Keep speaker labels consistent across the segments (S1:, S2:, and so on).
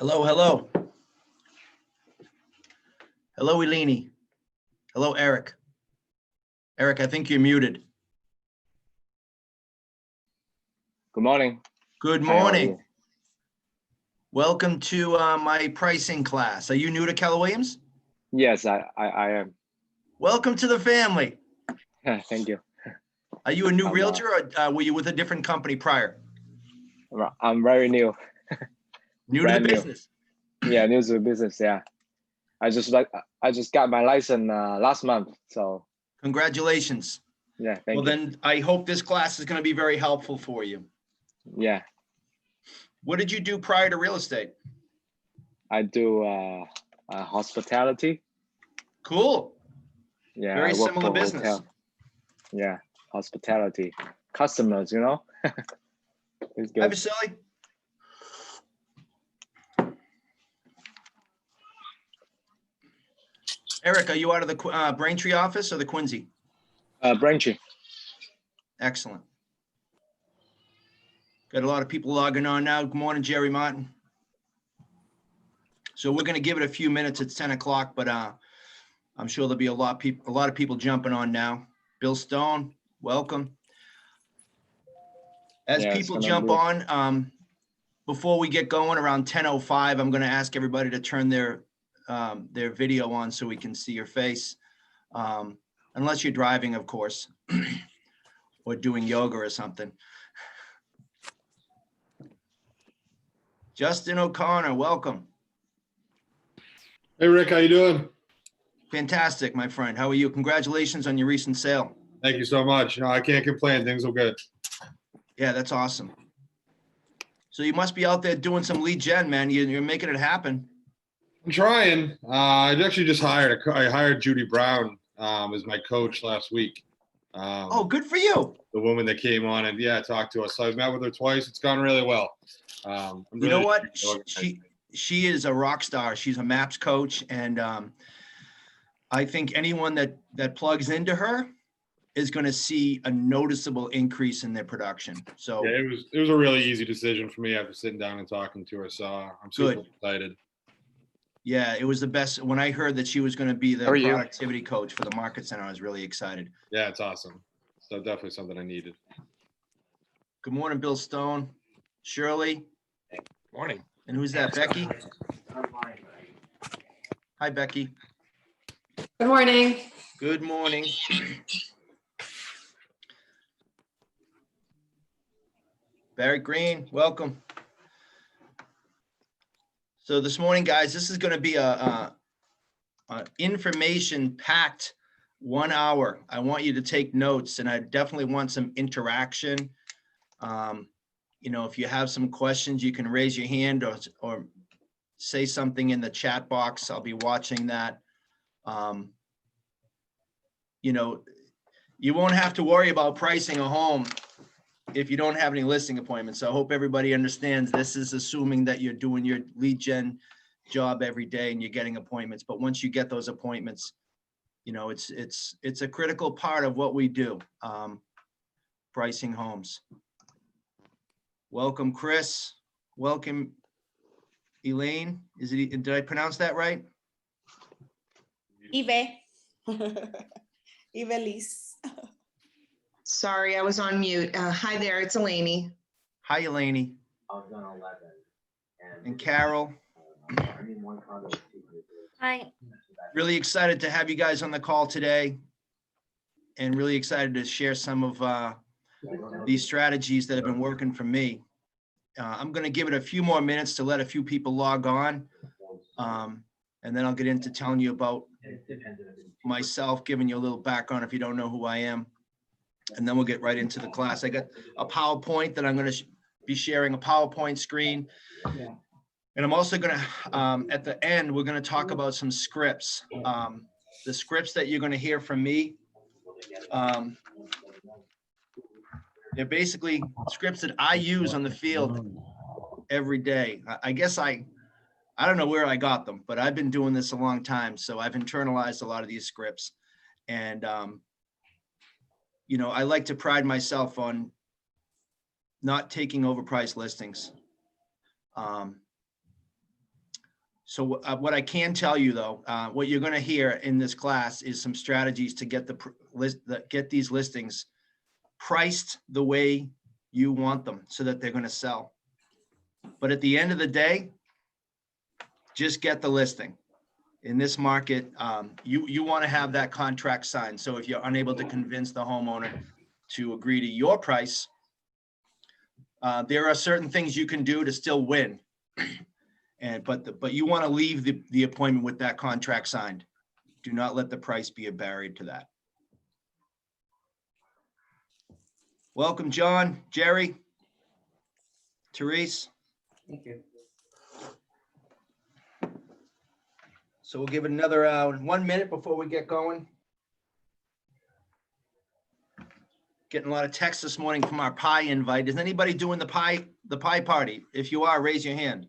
S1: Hello, hello. Hello, Eleni. Hello, Eric. Eric, I think you're muted.
S2: Good morning.
S1: Good
S2: How are
S1: morning.
S2: you?
S1: Welcome to my pricing class. Are you new to Keller Williams?
S2: Yes, I am.
S1: Welcome to the family.
S2: Thank you.
S1: Are you a new
S2: I'm,
S1: realtor or were you with a different company prior?
S2: I'm very new.
S1: New to the
S2: Brand new.
S1: business.
S2: Yeah, new to the business. Yeah, I just got my license last month. So
S1: Congratulations.
S2: yeah, thank
S1: Well,
S2: you.
S1: then I hope this class is going to be very helpful for you.
S2: Yeah,
S1: What did you do prior to real estate?
S2: I do hospitality.
S1: Cool.
S2: Yeah,
S1: Very
S2: I work
S1: similar
S2: for
S1: business.
S2: hotel. Yeah, hospitality. Customers, you know. It's
S1: Hi,
S2: good.
S1: Vasily. Eric, are you out of the Braintree office or the Quincy?
S2: Braintree.
S1: Excellent. Got a lot of people logging on now. Good morning, Jerry Martin. So we're going to give it a few minutes. It's 10 o'clock, but I'm sure there'll be a lot of people jumping on now. Bill Stone, welcome. As
S2: Yeah, it's
S1: people
S2: gonna
S1: jump
S2: be-
S1: on, before we get going around 10:05, I'm going to ask everybody to turn their video on so we can see your face. Unless you're driving, of course, or doing yoga or something. Justin O'Connor, welcome.
S3: Hey, Rick, how you doing?
S1: Fantastic, my friend. How are you? Congratulations on your recent sale.
S3: Thank you so much. No, I can't complain. Things are good.
S1: Yeah, that's awesome. So you must be out there doing some lead gen, man. You're making it happen.
S3: I'm trying. I actually just I hired Judy Brown as my coach last week.
S1: Oh, good for you.
S3: The woman that came on and talked to us. So I've met with her twice. It's gone really well.
S1: You know what? She is a rock star. She's a MAPS coach, and I think anyone that plugs into her is going to see a noticeable increase in their production. So
S3: yeah, it was a really easy decision for me after sitting down and talking to her. So I'm super excited.
S1: Yeah, it was the best. When I heard that she was going to be the
S2: How are you?
S1: productivity coach for the market center, I was really excited.
S3: Yeah, it's awesome. So definitely something I needed.
S1: Good morning, Bill Stone, Shirley.
S4: Morning.
S1: And who's that, Becky? Hi, Becky.
S5: Good morning.
S1: Good morning. Barry Green, welcome. So this morning, guys, this is going to be a information-packed 1 hour. I want you to take notes, and I definitely want some interaction. You know, if you have some questions, you can raise your hand or say something in the chat box. I'll be watching that. You know, you won't have to worry about pricing a home if you don't have any listing appointments. So I hope everybody understands this is assuming that you're doing your lead gen job every day and you're getting appointments. But once you get those appointments, you know, it's a critical part of what we do, pricing homes. Welcome, Chris. Welcome, Elaine. Did I pronounce that right?
S5: Eve. Ivelisse.
S6: Sorry, I was on mute. Hi there, it's Eleni.
S1: Hi, Elaine. And Carol.
S7: Hi.
S1: Really excited to have you guys on the call today, and really excited to share some of these strategies that have been working for me. I'm going to give it a few more minutes to let a few people log on, and then I'll get into telling you about myself, giving you a little background if you don't know who I am, and then we'll get right into the class. I got a PowerPoint that I'm going to be sharing, a PowerPoint screen. And I'm also going to, at the end, we're going to talk about some scripts. The scripts that you're going to hear from me, they're basically scripts that I use on the field every day. I guess I don't know where I got them, but I've been doing this a long time. So I've internalized a lot of these scripts. And, you know, I like to pride myself on not taking overpriced listings. So what I can tell you though, what you're going to hear in this class is some strategies to get get these listings priced the way you want them so that they're going to sell. But at the end of the day, just get the listing. In this market, you want to have that contract signed. So if you're unable to convince the homeowner to agree to your price, there are certain things you can do to still win. But you want to leave the appointment with that contract signed. Do not let the price be a barrier to that. Welcome, John, Jerry, Therese.
S5: Thank you.
S1: So we'll give it another 1 minute before we get going. Getting a lot of texts this morning from our pie invite. Is anybody doing the pie party? If you are, raise your hand.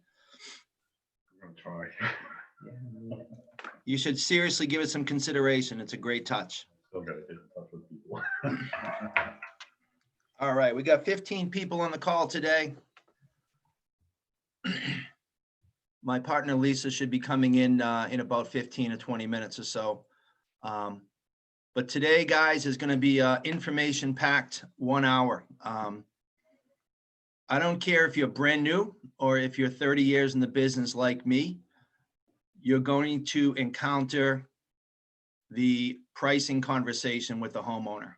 S3: I'm gonna try.
S1: You should seriously give it some consideration. It's a great touch.
S3: Still gotta get in touch with people.
S1: All right, we got 15 people on the call today. My partner Lisa should be coming in about 15 or 20 minutes or so. But today, guys, is going to be information packed 1 hour. I don't care if you're brand new or if you're 30 years in the business like me, you're going to encounter the pricing conversation with the homeowner.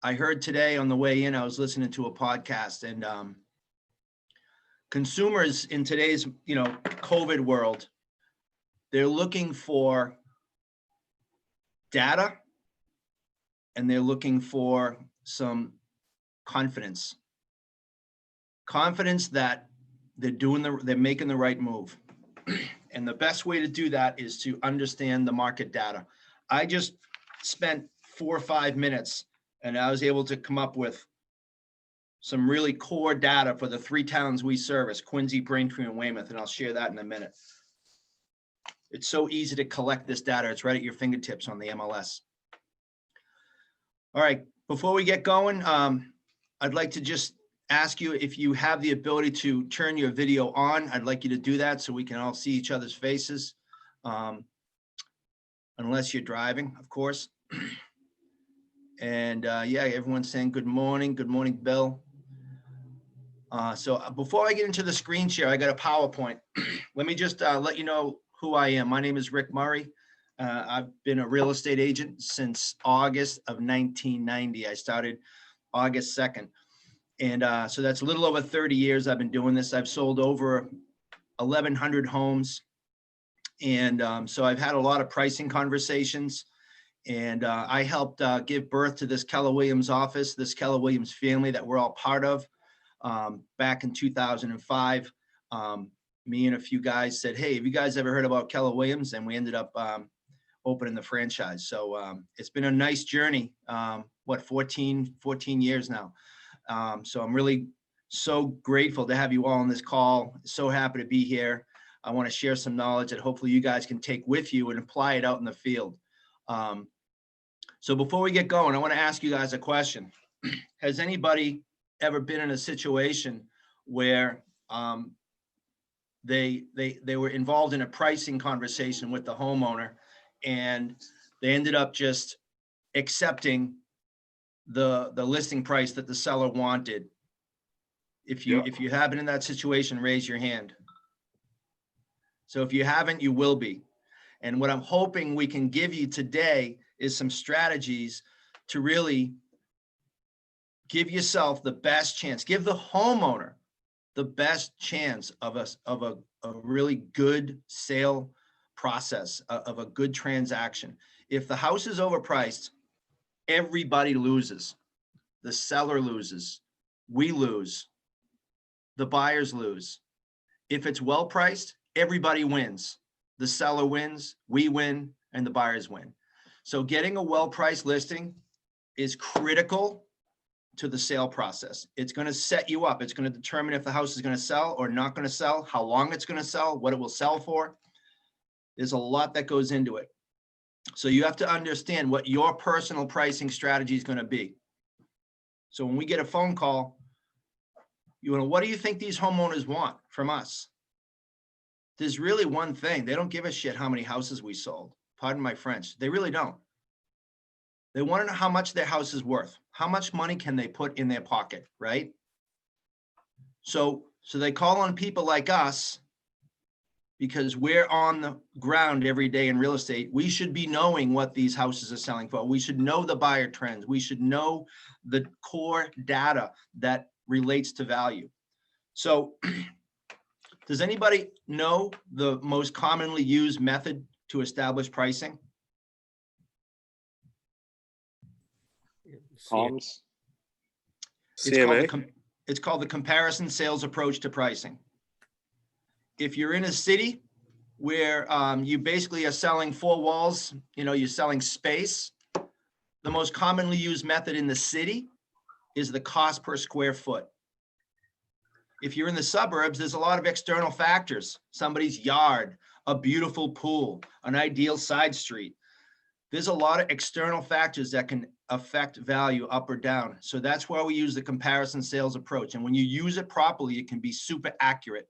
S1: I heard today on the way in, I was listening to a podcast, and consumers in today's, COVID world, they're looking for data and they're looking for some confidence that they're making the right move. And the best way to do that is to understand the market data. I just spent 4 or 5 minutes and I was able to come up with some really core data for the 3 towns we service, Quincy, Braintree, and Weymouth, and I'll share that in a minute. It's so easy to collect this data. It's right at your fingertips on the MLS. All right, before we get going, I'd like to just ask you if you have the ability to turn your video on. I'd like you to do that so we can all see each other's faces, unless you're driving, of course. And yeah, everyone's saying good morning. Good morning, Bill. So before I get into the screen share, I got a PowerPoint. Let me just let you know who I am. My name is Rick Murray. I've been a real estate agent since August of 1990. I started August 2nd. And so that's a little over 30 years I've been doing this. I've sold over 1,100 homes. And so I've had a lot of pricing conversations. And I helped give birth to this Keller Williams office, this Keller Williams family that we're all part of. Back in 2005, me and a few guys said, hey, have you guys ever heard about Keller Williams? And we ended up opening the franchise. So it's been a nice journey, 14 years now. So I'm really so grateful to have you all on this call. So happy to be here. I want to share some knowledge that hopefully you guys can take with you and apply it out in the field. So before we get going, I want to ask you guys a question. Has anybody ever been in a situation where they were involved in a pricing conversation with the homeowner and they ended up just accepting the listing price that the seller wanted? If you have been in that situation, raise your hand. So if you haven't, you will be. And what I'm hoping we can give you today is some strategies to really give yourself the best chance, give the homeowner the best chance of a really good sale process, of a good transaction. If the house is overpriced, everybody loses. The seller loses, we lose, the buyers lose. If it's well priced, everybody wins. The seller wins, we win, and the buyers win. So getting a well-priced listing is critical to the sale process. It's going to set you up. It's going to determine if the house is going to sell or not going to sell, how long it's going to sell, what it will sell for. There's a lot that goes into it. So you have to understand what your personal pricing strategy is going to be. So when we get a phone call, what do you think these homeowners want from us? there's really one thing. They don't give a shit how many houses we sold. Pardon my French. They really don't. They want to know how much their house is worth. How much money can they put in their pocket, right? So they call on people like us because we're on the ground every day in real estate. We should be knowing what these houses are selling for. We should know the buyer trends. We should know the core data that relates to value. So does anybody know the most commonly used method to establish pricing?
S2: Comms.
S4: CMA.
S1: It's called the comparison sales approach to pricing. If you're in a city where you basically are selling 4 walls, you're selling space, the most commonly used method in the city is the cost per square foot. If you're in the suburbs, there's a lot of external factors, somebody's yard, a beautiful pool, an ideal side street. There's a lot of external factors that can affect value up or down. So that's why we use the comparison sales approach. And when you use it properly, it can be super accurate.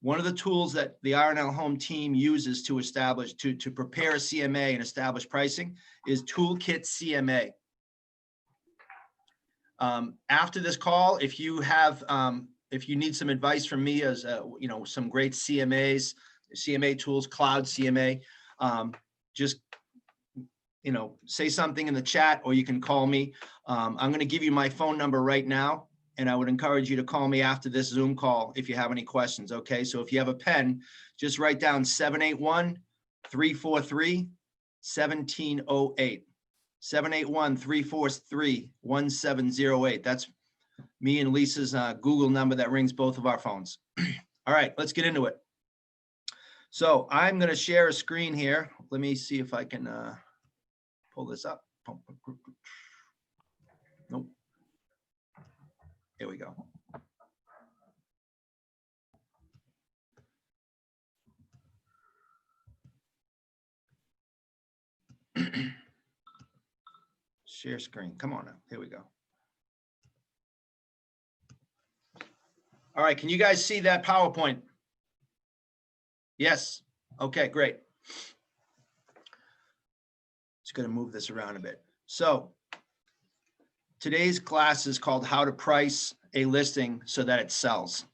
S1: One of the tools that the R+L Home team uses to establish, to prepare a CMA and establish pricing is Toolkit CMA. After this call, if you need some advice from me as some great CMA tools, Cloud CMA, just say something in the chat, or you can call me. I'm going to give you my phone number right now, and I would encourage you to call me after this Zoom call if you have any questions. Okay, so if you have a pen, just write down 781-343-1708. 781-343-1708. That's me and Lisa's Google number that rings both of our phones. All right, let's get into it. So I'm going to share a screen here. Let me see if I can pull this up. Nope. Here we go. Share screen. Come on now. Here we go. All right. Can you guys see that PowerPoint? Yes. Okay, great. Just going to move this around a bit. So today's class is called How to Price a Listing So That It Sells.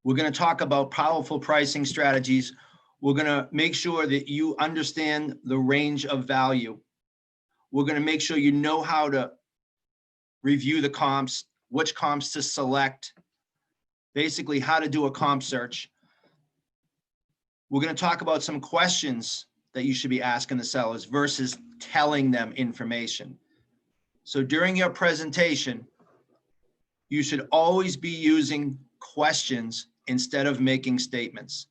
S1: We're going to talk about powerful pricing strategies. We're going to make sure that you understand the range of value. We're going to make sure you know how to review the comps, which comps to select, basically how to do a comp search. We're going to talk about some questions that you should be asking the sellers versus telling them information. So during your presentation, you should always be using questions instead of making statements.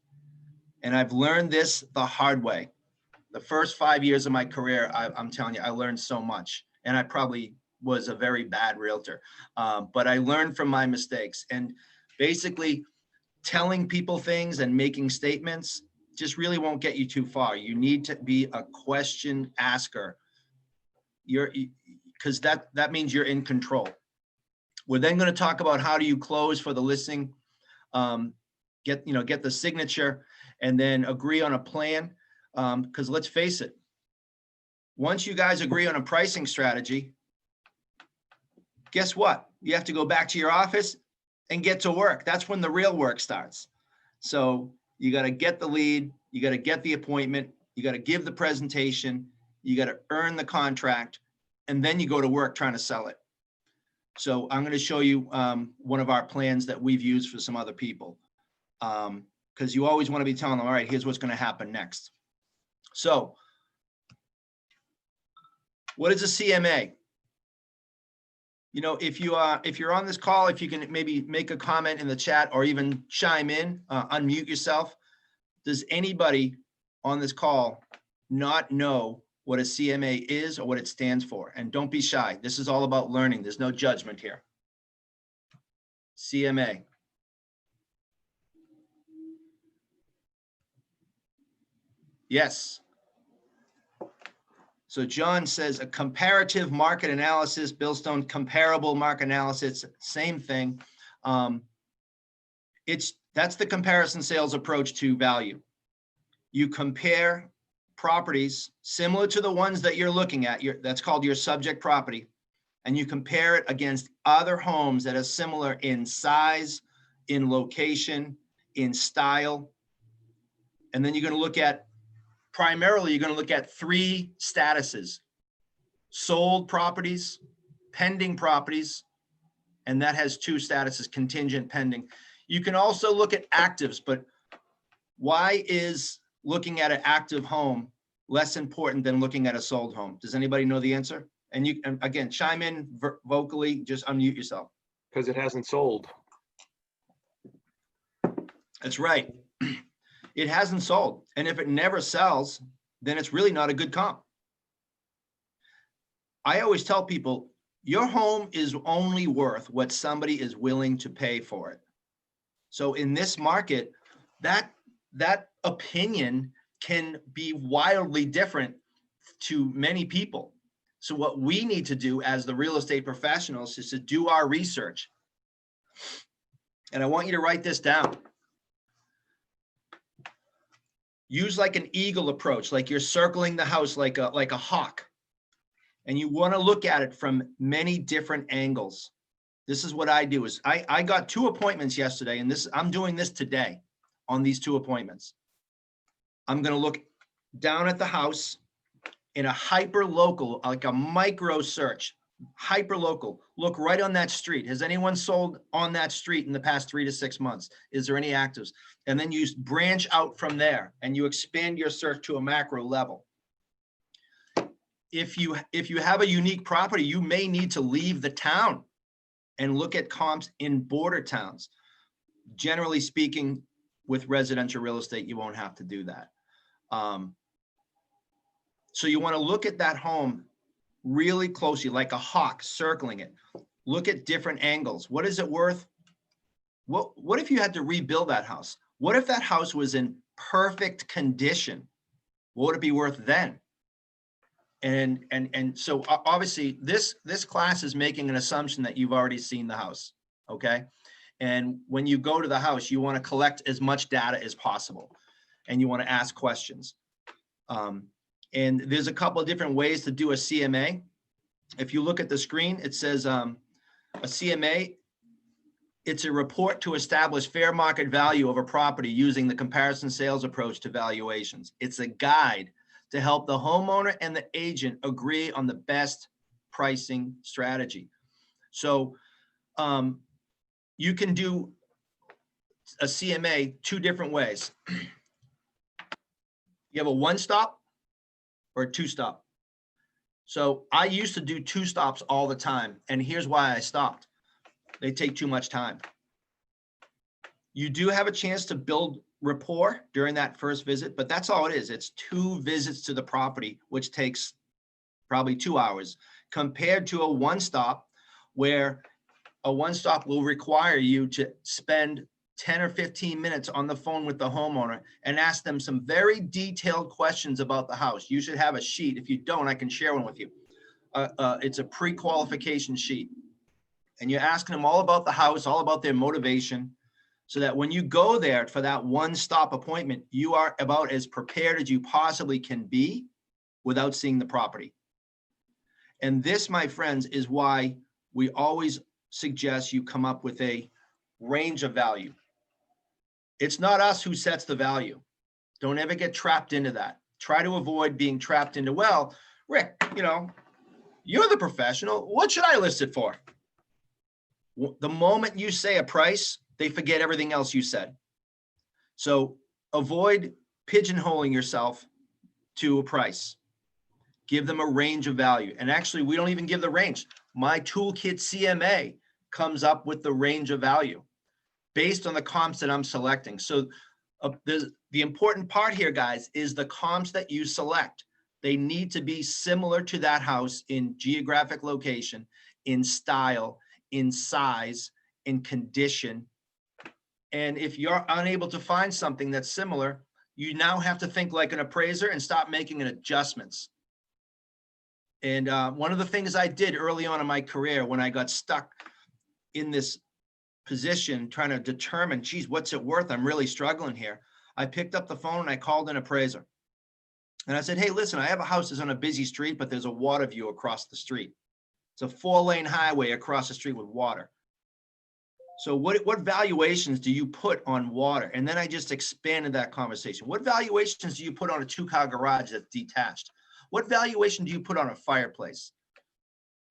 S1: And I've learned this the hard way. The first 5 years of my career, I'm telling you, I learned so much. And I probably was a very bad realtor, but I learned from my mistakes. And basically telling people things and making statements just really won't get you too far. You need to be a question asker. Because that means you're in control. We're then going to talk about how do you close for the listing, get the signature, and then agree on a plan. Because let's face it, once you guys agree on a pricing strategy, guess what? You have to go back to your office and get to work. That's when the real work starts. So you got to get the lead, you got to get the appointment, you got to give the presentation, you got to earn the contract, and then you go to work trying to sell it. So I'm going to show you one of our plans that we've used for some other people. Because you always want to be telling them, all right, here's what's going to happen next. So what is a CMA? If you're on this call, if you can maybe make a comment in the chat or even chime in, unmute yourself. Does anybody on this call not know what a CMA is or what it stands for? And don't be shy. This is all about learning. There's no judgment here. CMA. Yes. So John says a comparative market analysis, Bill Stone, comparable market analysis, same thing. That's the comparison sales approach to value. You compare properties similar to the ones that you're looking at, that's called your subject property, and you compare it against other homes that are similar in size, in location, in style. And then you're going to look at, primarily, you're going to look at 3 statuses: sold properties, pending properties, and that has 2 statuses: contingent, pending. You can also look at actives, but why is looking at an active home less important than looking at a sold home? Does anybody know the answer? And you, and again, chime in vocally, just unmute yourself.
S4: Because it hasn't sold.
S1: That's right. It hasn't sold. And if it never sells, then it's really not a good comp. I always tell people, your home is only worth what somebody is willing to pay for it. So in this market, that opinion can be wildly different to many people. So what we need to do as the real estate professionals is to do our research. And I want you to write this down. Use like an eagle approach, like you're circling the house like a hawk. And you want to look at it from many different angles. This is what I do is I got 2 appointments yesterday, and I'm doing this today on these 2 appointments. I'm going to look down at the house in a hyper local, like a micro search, hyper local. Look right on that street. Has anyone sold on that street in the past 3 to 6 months? Is there any actives? And then you branch out from there and you expand your search to a macro level. If you have a unique property, you may need to leave the town and look at comps in border towns. Generally speaking, with residential real estate, you won't have to do that. So you want to look at that home really closely, like a hawk circling it. Look at different angles. What is it worth? What if you had to rebuild that house? What if that house was in perfect condition? What would it be worth then? And so obviously this class is making an assumption that you've already seen the house, okay? And when you go to the house, you want to collect as much data as possible, and you want to ask questions. And there's a couple of different ways to do a CMA. If you look at the screen, it says a CMA, it's a report to establish fair market value of a property using the comparison sales approach to valuations. It's a guide to help the homeowner and the agent agree on the best pricing strategy. So you can do a CMA 2 different ways. You have a 1-stop or a 2-stop. So I used to do 2 stops all the time. And here's why I stopped. They take too much time. You do have a chance to build rapport during that first visit, but that's all it is. It's 2 visits to the property, which takes probably 2 hours, compared to a 1-stop, where a 1-stop will require you to spend 10 or 15 minutes on the phone with the homeowner and ask them some very detailed questions about the house. You should have a sheet. If you don't, I can share one with you. It's a pre-qualification sheet. And you're asking them all about the house, all about their motivation, so that when you go there for that 1-stop appointment, you are about as prepared as you possibly can be without seeing the property. And this, my friends, is why we always suggest you come up with a range of value. It's not us who sets the value. Don't ever get trapped into that. Try to avoid being trapped into, well, Rick, you're the professional. What should I list it for? The moment you say a price, they forget everything else you said. So avoid pigeonholing yourself to a price. Give them a range of value. And actually, we don't even give the range. My toolkit CMA comes up with the range of value based on the comps that I'm selecting. So the important part here, guys, is the comps that you select. They need to be similar to that house in geographic location, in style, in size, in condition. And if you're unable to find something that's similar, you now have to think like an appraiser and stop making adjustments. And one of the things I did early on in my career when I got stuck in this position trying to determine, geez, what's it worth? I'm really struggling here. I picked up the phone and I called an appraiser. And I said, hey, listen, I have a house that's on a busy street, but there's a water view across the street. It's a 4-lane highway across the street with water. So what valuations do you put on water? And then I just expanded that conversation. What valuations do you put on a 2-car garage that's detached? What valuation do you put on a fireplace?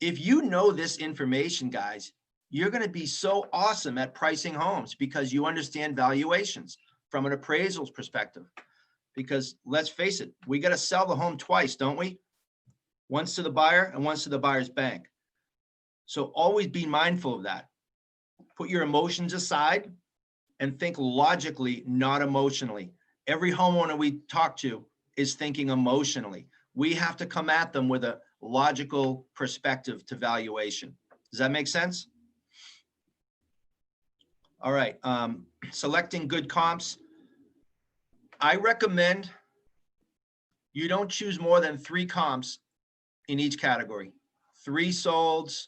S1: If you know this information, guys, you're going to be so awesome at pricing homes because you understand valuations from an appraisal's perspective. Because let's face it, we got to sell the home twice, don't we? Once to the buyer and once to the buyer's bank. So always be mindful of that. Put your emotions aside and think logically, not emotionally. Every homeowner we talk to is thinking emotionally. We have to come at them with a logical perspective to valuation. Does that make sense? All right, selecting good comps. I recommend you don't choose more than 3 comps in each category. 3 solds,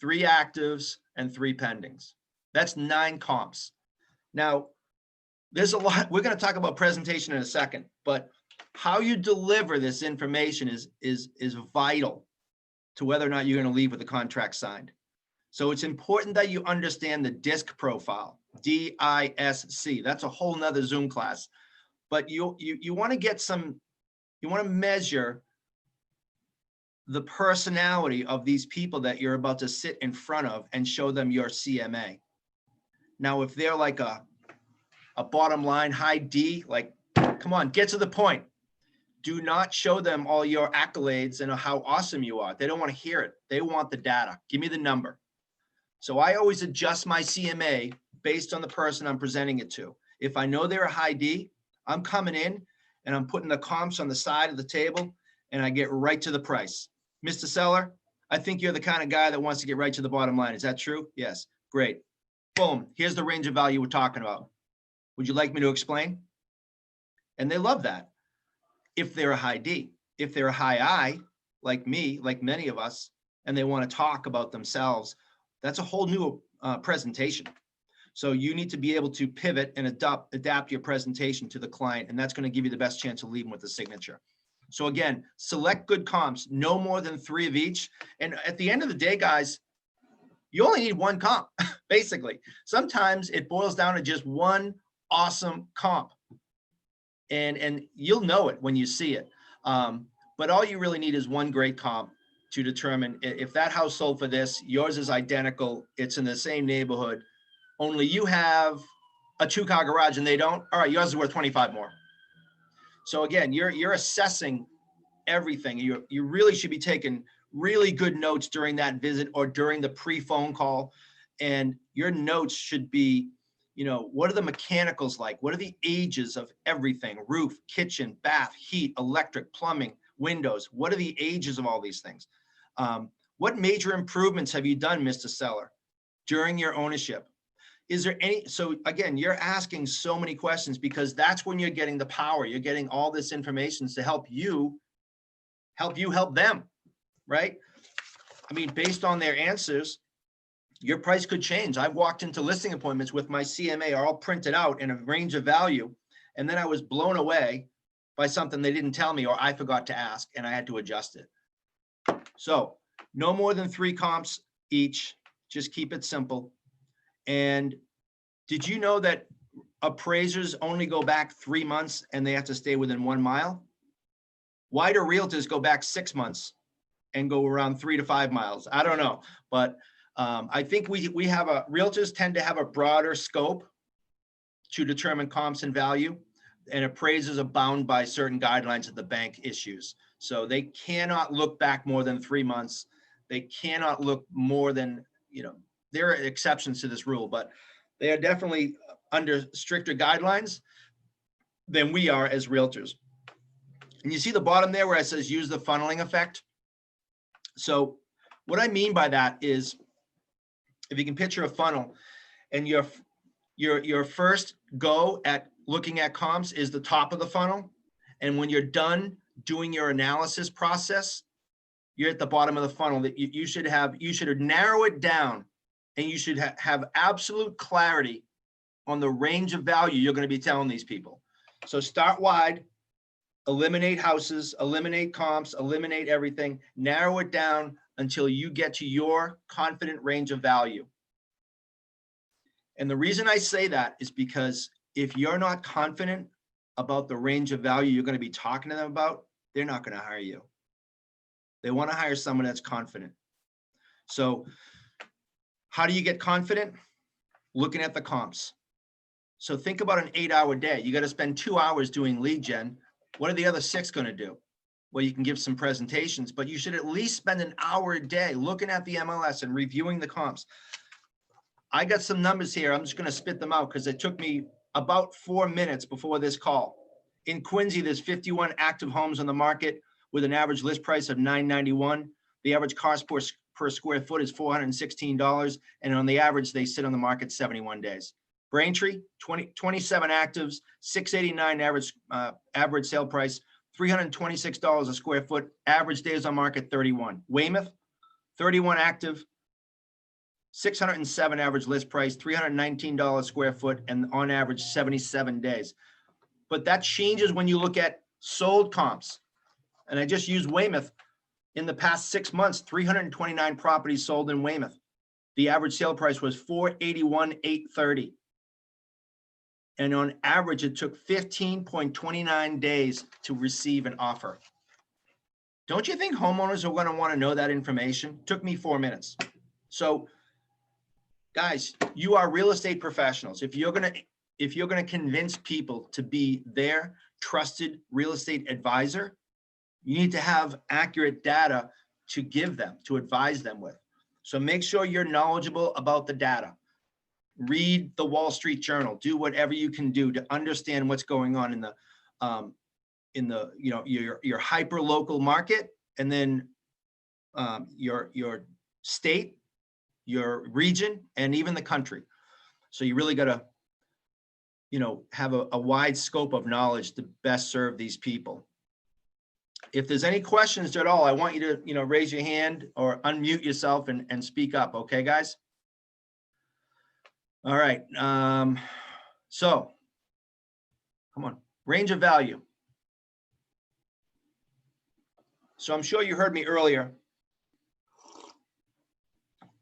S1: 3 actives, and 3 pendings. That's 9 comps. Now, there's a lot, we're going to talk about presentation in a second, but how you deliver this information is vital to whether or not you're going to leave with a contract signed. So it's important that you understand the DISC profile, D-I-S-C. That's a whole nother Zoom class. But you want to get some, you want to measure the personality of these people that you're about to sit in front of and show them your CMA. Now, if they're like a bottom line high D, like, come on, get to the point. Do not show them all your accolades and how awesome you are. They don't want to hear it. They want the data. Give me the number. So I always adjust my CMA based on the person I'm presenting it to. If I know they're a high D, I'm coming in and I'm putting the comps on the side of the table and I get right to the price. Mr. Seller, I think you're the kind of guy that wants to get right to the bottom line. Is that true? Yes. Great. Boom. Here's the range of value we're talking about. Would you like me to explain? And they love that. If they're a high D, if they're a high I, like me, like many of us, and they want to talk about themselves, that's a whole new presentation. So you need to be able to pivot and adapt your presentation to the client, and that's going to give you the best chance of leaving with a signature. So again, select good comps, no more than 3 of each. And at the end of the day, guys, you only need 1 comp, basically. Sometimes it boils down to just 1 awesome comp. And you'll know it when you see it. But all you really need is 1 great comp to determine if that house sold for this, yours is identical, it's in the same neighborhood, only you have a 2-car garage and they don't, all right, yours is worth 25 more. So again, you're assessing everything. You really should be taking really good notes during that visit or during the pre-phone call. And your notes should be, you know, what are the mechanicals like? What are the ages of everything? Roof, kitchen, bath, heat, electric, plumbing, windows. What are the ages of all these things? What major improvements have you done, Mr. Seller, during your ownership? Is there any, so again, you're asking so many questions because that's when you're getting the power. You're getting all this information to help you help them, right? I mean, based on their answers, your price could change. I've walked into listing appointments with my CMA all printed out in a range of value, and then I was blown away by something they didn't tell me or I forgot to ask, and I had to adjust it. So no more than 3 comps each. Just keep it simple. And did you know that appraisers only go back 3 months and they have to stay within 1 mile? Why do realtors go back 6 months and go around 3 to 5 miles? I don't know, but I think we have realtors tend to have a broader scope to determine comps and value, and appraisers are bound by certain guidelines that the bank issues. So they cannot look back more than 3 months. They cannot look more than, you know, there are exceptions to this rule, but they are definitely under stricter guidelines than we are as realtors. And you see the bottom there where it says use the funneling effect. So what I mean by that is, if you can picture a funnel and your first go at looking at comps is the top of the funnel. And when you're done doing your analysis process, you're at the bottom of the funnel. That you should narrow it down and you should have absolute clarity on the range of value you're going to be telling these people. So start wide, eliminate houses, eliminate comps, eliminate everything, narrow it down until you get to your confident range of value. And the reason I say that is because if you're not confident about the range of value you're going to be talking to them about, they're not going to hire you. They want to hire someone that's confident. So how do you get confident? Looking at the comps. So think about an 8-hour day. You got to spend 2 hours doing lead gen. What are the other 6 going to do? Well, you can give some presentations, but you should at least spend an hour a day looking at the MLS and reviewing the comps. I got some numbers here. I'm just going to spit them out because it took me about 4 minutes before this call. In Quincy, there's 51 active homes on the market with an average list price of $991. The average cost per square foot is $416. And on the average, they sit on the market 71 days. Braintree, 27 actives, $689 average sale price, $326 a square foot, average days on market 31. Weymouth, 31 active, 607 average list price, $319 square foot, and on average 77 days. But that changes when you look at sold comps. And I just used Weymouth. In the past 6 months, 329 properties sold in Weymouth. The average sale price was $481,830. And on average, it took 15.29 days to receive an offer. Don't you think homeowners are going to want to know that information? Took me 4 minutes. So guys, you are real estate professionals. If you're going to convince people to be their trusted real estate advisor, you need to have accurate data to give them, to advise them with. So make sure you're knowledgeable about the data. Read the Wall Street Journal. Do whatever you can do to understand what's going on in the your hyper local market, and then your state, your region, and even the country. So you really got to have a wide scope of knowledge to best serve these people. If there's any questions at all, I want you to raise your hand or unmute yourself and speak up. Okay, guys? All right. So come on, range of value. So I'm sure you heard me earlier.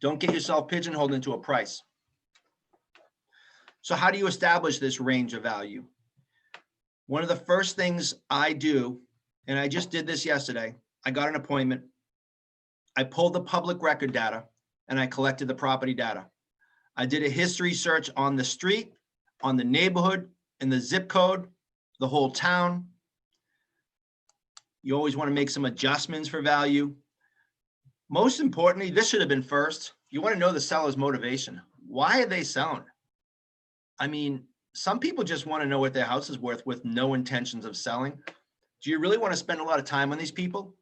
S1: Don't get yourself pigeonholed into a price. So how do you establish this range of value? One of the first things I do, and I just did this yesterday, I got an appointment. I pulled the public record data and I collected the property data. I did a history search on the street, on the neighborhood, and the zip code, the whole town. You always want to make some adjustments for value. Most importantly, this should have been first. You want to know the seller's motivation. Why are they selling? I mean, some people just want to know what their house is worth with no intentions of selling. Do you really want to spend a lot of time on these people?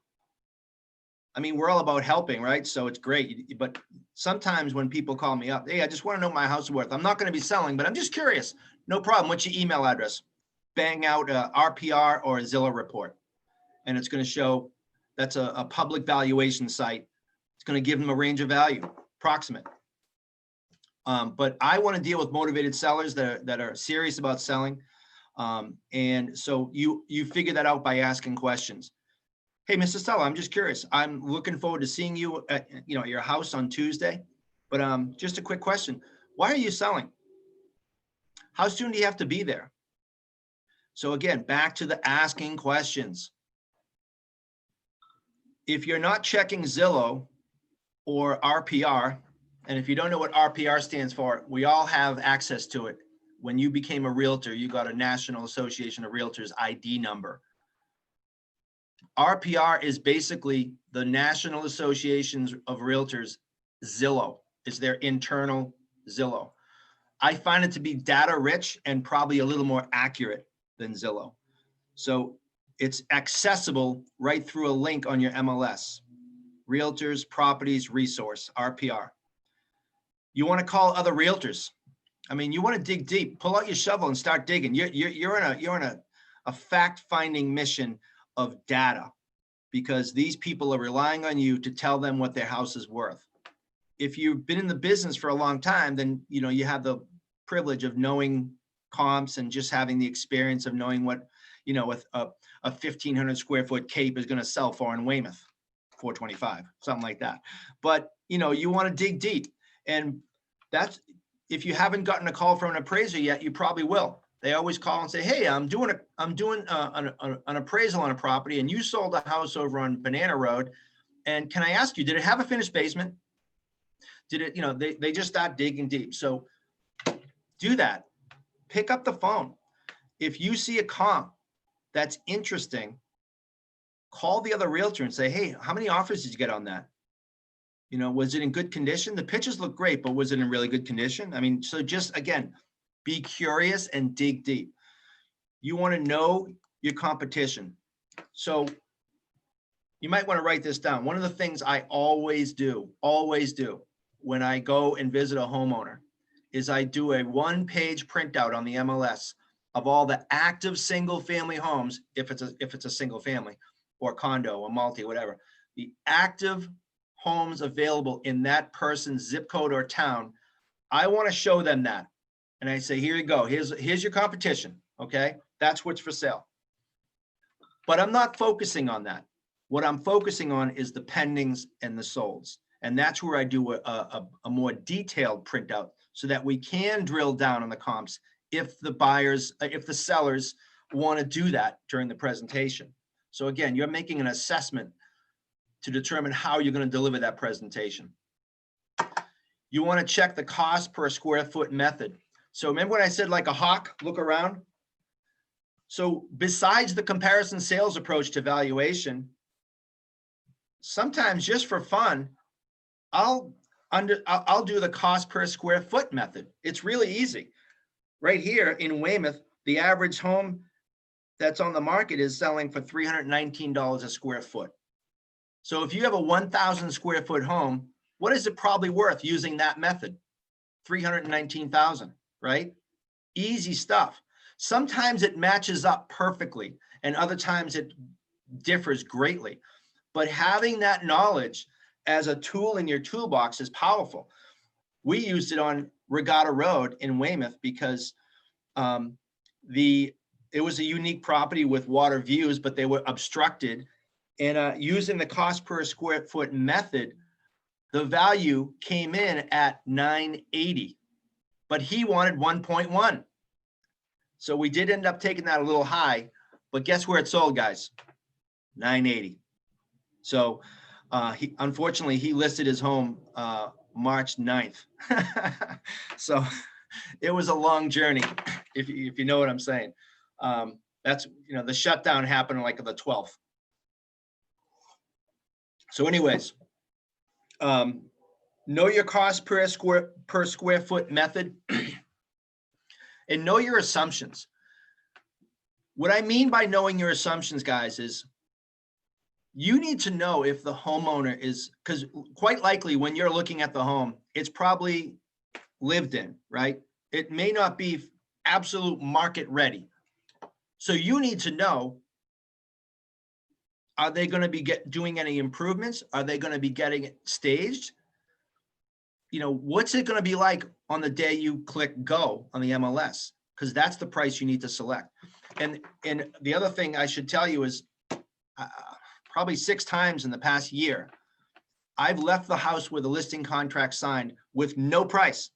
S1: I mean, we're all about helping, right? So it's great. But sometimes when people call me up, hey, I just want to know what my house is worth. I'm not going to be selling, but I'm just curious. No problem. What's your email address? Bang out a RPR or a Zillow report. And it's going to show that's a public valuation site. It's going to give them a range of value, approximate. But I want to deal with motivated sellers that are serious about selling. And so you figure that out by asking questions. Hey, Mr. Seller, I'm just curious. I'm looking forward to seeing you at your house on Tuesday. But just a quick question. Why are you selling? How soon do you have to be there? So again, back to the asking questions. If you're not checking Zillow or RPR, and if you don't know what RPR stands for, we all have access to it. When you became a realtor, you got a National Association of Realtors ID number. RPR is basically the National Associations of Realtors Zillow. It's their internal Zillow. I find it to be data rich and probably a little more accurate than Zillow. So it's accessible right through a link on your MLS. Realtors Properties Resource, RPR. You want to call other realtors. I mean, you want to dig deep, pull out your shovel and start digging. You're in a fact-finding mission of data, because these people are relying on you to tell them what their house is worth. if you've been in the business for a long time, then, you have the privilege of knowing comps and just having the experience of knowing what, with a 1,500 square foot Cape is going to sell for in Weymouth, 425, something like that. But, you want to dig deep. And that's, if you haven't gotten a call from an appraiser yet, you probably will. They always call and say, hey, I'm doing an appraisal on a property, and you sold a house over on Banana Road. And can I ask you, did it have a finished basement? Did it, they just start digging deep. So do that. Pick up the phone. If you see a comp that's interesting, call the other realtor and say, hey, how many offers did you get on that? Was it in good condition? The pictures look great, but was it in really good condition? I mean, so just, again, be curious and dig deep. You want to know your competition. So you might want to write this down. One of the things I always do when I go and visit a homeowner is I do a 1-page printout on the MLS of all the active single family homes, if it's a single family or condo or multi, whatever, the active homes available in that person's zip code or town. I want to show them that. And I say, here you go. Here's your competition. Okay. That's what's for sale. But I'm not focusing on that. What I'm focusing on is the pendings and the solds. And that's where I do a more detailed printout so that we can drill down on the comps if the sellers want to do that during the presentation. So again, you're making an assessment to determine how you're going to deliver that presentation. You want to check the cost per square foot method. So remember when I said like a hawk, look around? So besides the comparison sales approach to valuation, sometimes just for fun, I'll do the cost per square foot method. It's really easy. Right here in Weymouth, the average home that's on the market is selling for $319 a square foot. So if you have a 1,000 square foot home, what is it probably worth using that method? 319,000, right? Easy stuff. Sometimes it matches up perfectly and other times it differs greatly. But having that knowledge as a tool in your toolbox is powerful. We used it on Regatta Road in Weymouth because it was a unique property with water views, but they were obstructed. And using the cost per square foot method, the value came in at 980, but he wanted 1.1. So we did end up taking that a little high, but guess where it sold, guys? 980. So unfortunately, he listed his home March 9th. So it was a long journey, if you know what I'm saying. That's, the shutdown happened like on the 12th. So anyways, know your cost per square foot method and know your assumptions. What I mean by knowing your assumptions, guys, is you need to know if the homeowner is, because quite likely when you're looking at the home, it's probably lived in, right? It may not be absolute market ready. So you need to know, are they going to be doing any improvements? Are they going to be getting it staged? What's it going to be like on the day you click go on the MLS? Because that's the price you need to select. And the other thing I should tell you is probably 6 times in the past year, I've left the house with a listing contract signed with no price,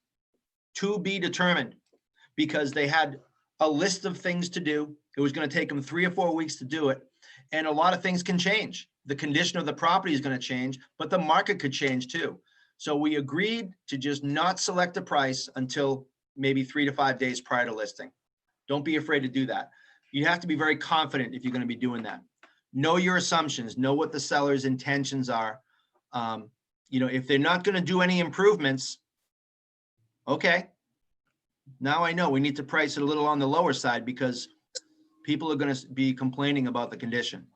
S1: to be determined, because they had a list of things to do. It was going to take them 3 or 4 weeks to do it. And a lot of things can change. The condition of the property is going to change, but the market could change too. So we agreed to just not select a price until maybe 3 to 5 days prior to listing. Don't be afraid to do that. You have to be very confident if you're going to be doing that. Know your assumptions, know what the seller's intentions are. If they're not going to do any improvements, okay, now I know we need to price it a little on the lower side because people are going to be complaining about the condition.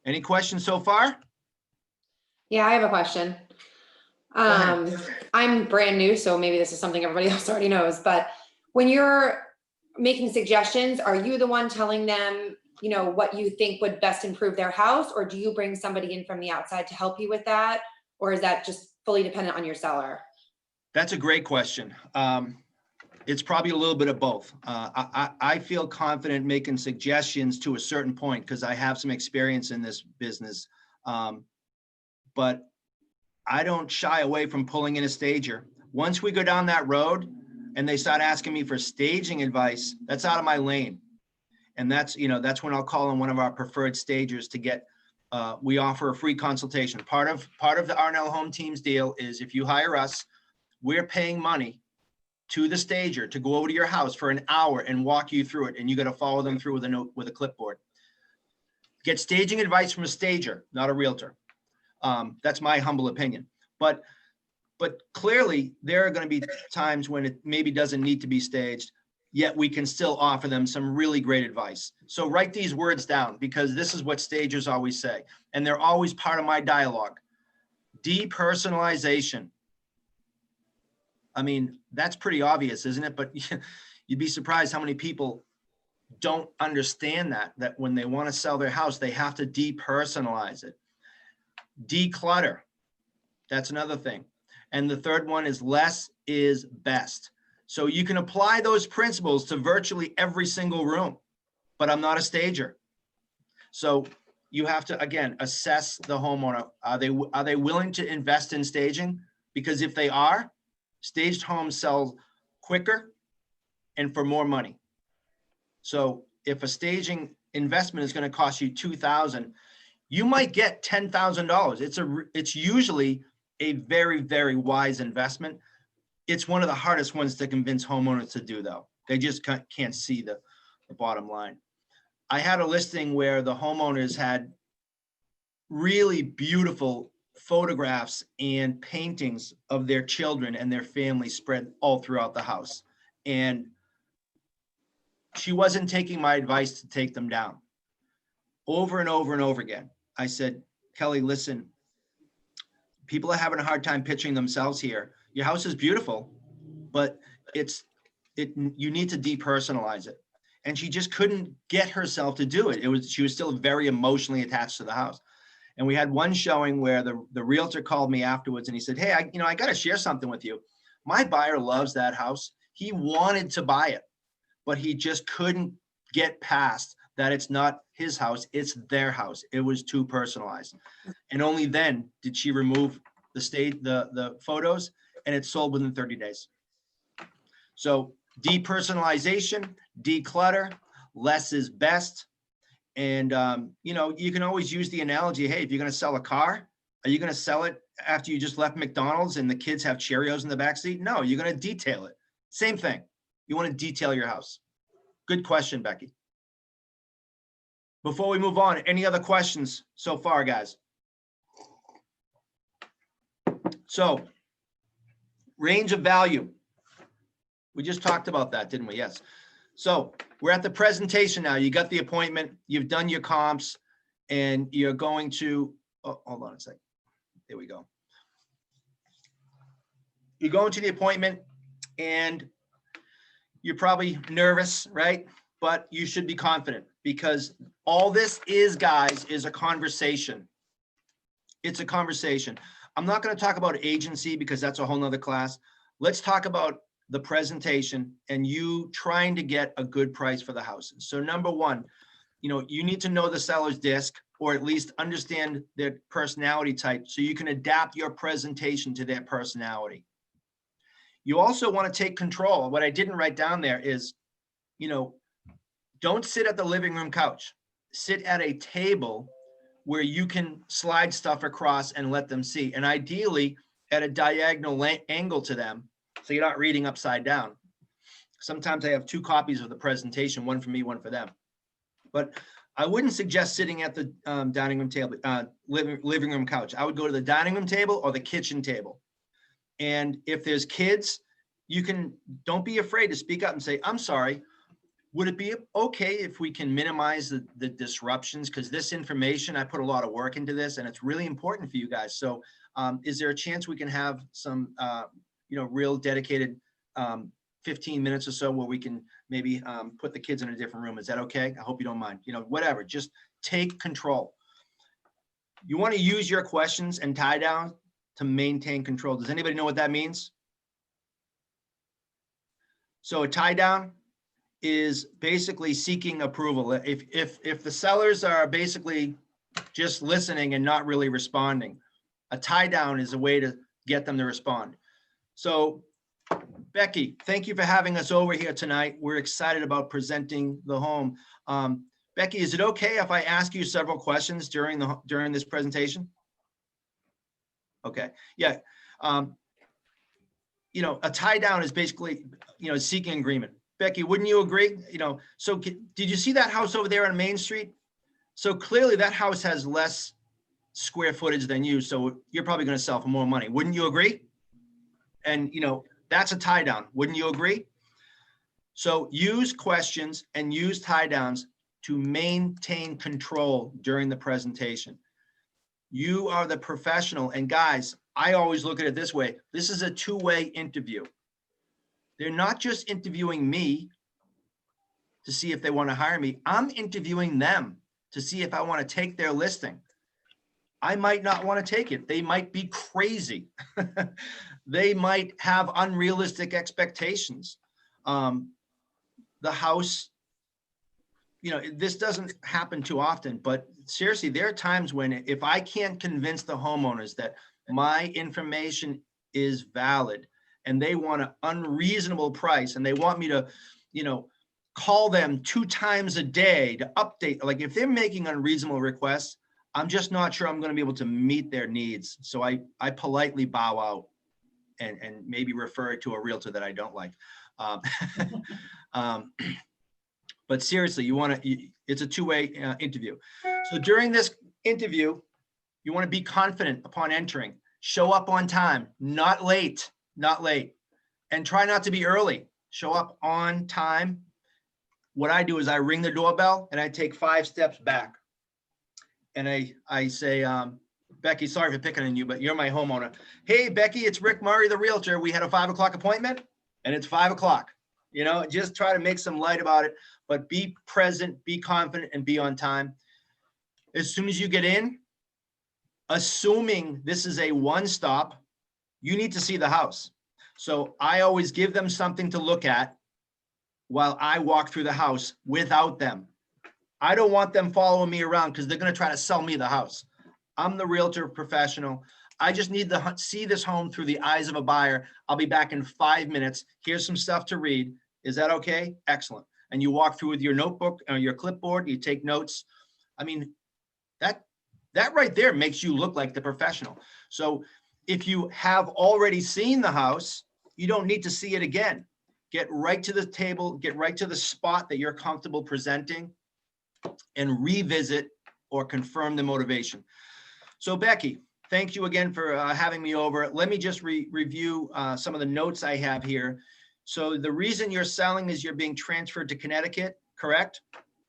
S1: Any questions so far?
S5: Yeah, I have a question.
S1: ahead.
S5: I'm brand new, so maybe this is something everybody else already knows, but when you're making suggestions, are you the one telling them, what you think would best improve their house, or do you bring somebody in from the outside to help you with that? Or is that just fully dependent on your seller?
S1: That's a great question. It's probably a little bit of both. I feel confident making suggestions to a certain point because I have some experience in this business. But I don't shy away from pulling in a stager. Once we go down that road and they start asking me for staging advice, that's out of my lane. And that's when I'll call in one of our preferred stagers to get, we offer a free consultation. Part of the Arnell Home Team's deal is if you hire us, we're paying money to the stager to go over to your house for an hour and walk you through it. And you got to follow them through with a note, with a clipboard. Get staging advice from a stager, not a realtor. That's my humble opinion. But clearly there are going to be times when it maybe doesn't need to be staged, yet we can still offer them some really great advice. So write these words down because this is what stagers always say. And they're always part of my dialogue. Depersonalization. I mean, that's pretty obvious, isn't it? But you'd be surprised how many people don't understand that when they want to sell their house, they have to depersonalize it. Declutter. That's another thing. And the third one is less is best. So you can apply those principles to virtually every single room, but I'm not a stager. So you have to, again, assess the homeowner. Are they willing to invest in staging? Because if they are, staged homes sell quicker and for more money. So if a staging investment is going to cost you $2,000, you might get $10,000. It's usually a very, very wise investment. It's one of the hardest ones to convince homeowners to do, though. They just can't see the bottom line. I had a listing where the homeowners had really beautiful photographs and paintings of their children and their family spread all throughout the house. And she wasn't taking my advice to take them down. Over and over and over again, I said, Kelly, listen, people are having a hard time pitching themselves here. Your house is beautiful, but you need to depersonalize it. And she just couldn't get herself to do it. She was still very emotionally attached to the house. And we had one showing where the realtor called me afterwards and he said, hey, I got to share something with you. My buyer loves that house. He wanted to buy it, but he just couldn't get past that it's not his house, it's their house. It was too personalized. And only then did she remove the photos, and it sold within 30 days. So depersonalization, declutter, less is best. And, you can always use the analogy, hey, if you're going to sell a car, are you going to sell it after you just left McDonald's and the kids have Cheerios in the backseat? No, you're going to detail it. Same thing. You want to detail your house. Good question, Becky. Before we move on, any other questions so far, guys? So, range of value. We just talked about that, didn't we? Yes. So we're at the presentation now. You got the appointment, you've done your comps, and you're going to, oh, hold on a second. There we go. You're going to the appointment and you're probably nervous, right? But you should be confident because all this is, guys, is a conversation. It's a conversation. I'm not going to talk about agency because that's a whole nother class. Let's talk about the presentation and you trying to get a good price for the houses. So number one, you need to know the seller's disc or at least understand their personality type so you can adapt your presentation to their personality. You also want to take control. What I didn't write down there is, don't sit at the living room couch. Sit at a table where you can slide stuff across and let them see. And ideally at a diagonal angle to them, so you're not reading upside down. Sometimes I have two copies of the presentation, one for me, one for them. But I wouldn't suggest sitting at the dining room table, living room couch. I would go to the dining room table or the kitchen table. And if there's kids, don't be afraid to speak up and say, I'm sorry, would it be okay if we can minimize the disruptions? Because this information, I put a lot of work into this and it's really important for you guys. So is there a chance we can have some real dedicated 15 minutes or so where we can maybe put the kids in a different room? Is that okay? I hope you don't mind. Whatever, just take control. You want to use your questions and tie to maintain control. Does anybody know what that means? So a tie down is basically seeking approval. If the sellers are basically just listening and not really responding, a tie down is a way to get them to respond. So Becky, thank you for having us over here tonight. We're excited about presenting the home. Becky, is it okay if I ask you several questions during this presentation? Okay, yeah. You know, a tie down is basically, you know, seeking agreement. Becky, wouldn't you agree? You know, so did you see that house over there on Main Street? So clearly that house has less square footage than you, so you're probably going to sell for more money. Wouldn't you agree? And, you know, that's a tie down. Wouldn't you agree? So use questions and use tie downs to maintain control during the presentation. You are the professional. And guys, I always look at it this way. This is a two-way interview. They're not just interviewing me to see if they want to hire me. I'm interviewing them to see if I want to take their listing. I might not want to take it. They might be crazy. They might have unrealistic expectations. The house, you know, this doesn't happen too often, but seriously, there are times when if I can't convince the homeowners that my information is valid and they want an unreasonable price and they want me to, you know, call them 2 times a day to update, like if they're making unreasonable requests, I'm just not sure I'm going to be able to meet their needs. So I politely bow out and maybe refer it to a realtor that I don't like. But seriously, you want to, it's a two-way interview. So during this interview, you want to be confident upon entering, show up on time, not late, and try not to be early. Show up on time. What I do is I ring the doorbell and I take 5 steps back. And I say, Becky, sorry for picking on you, but you're my homeowner. Hey, Becky, it's Rick Murray, the realtor. We had a 5 o'clock appointment and it's 5 o'clock. You know, just try to make some light about it, but be present, be confident, and be on time. As soon as you get in, assuming this is a one-stop, you need to see the house. So I always give them something to look at while I walk through the house without them. I don't want them following me around because they're going to try to sell me the house. I'm the realtor professional. I just need to see this home through the eyes of a buyer. I'll be back in 5 minutes. Here's some stuff to read. Is that okay? Excellent. And you walk through with your notebook or your clipboard, you take notes. I mean, that right there makes you look like the professional. So if you have already seen the house, you don't need to see it again. Get right to the table, get right to the spot that you're comfortable presenting and revisit or confirm the motivation. So Becky, thank you again for having me over. Let me just review some of the notes I have here. So the reason you're selling is you're being transferred to Connecticut, correct?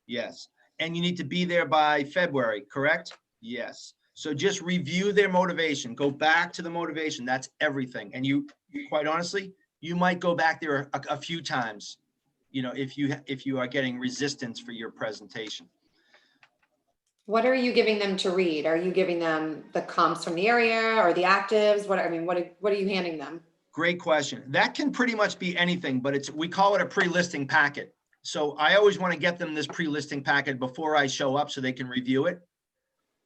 S1: Yes. And you need to be there by February, correct? Yes. So just review their motivation. Go back to the motivation. That's everything. And you quite honestly, you might go back there a few times, you know, if you are getting resistance for your presentation.
S5: What are you giving them to read? Are you giving them the comps from the area or the actives? What are you handing them?
S1: Great question. That can pretty much be anything, but we call it a pre-listing packet. So I always want to get them this pre-listing packet before I show up so they can review it.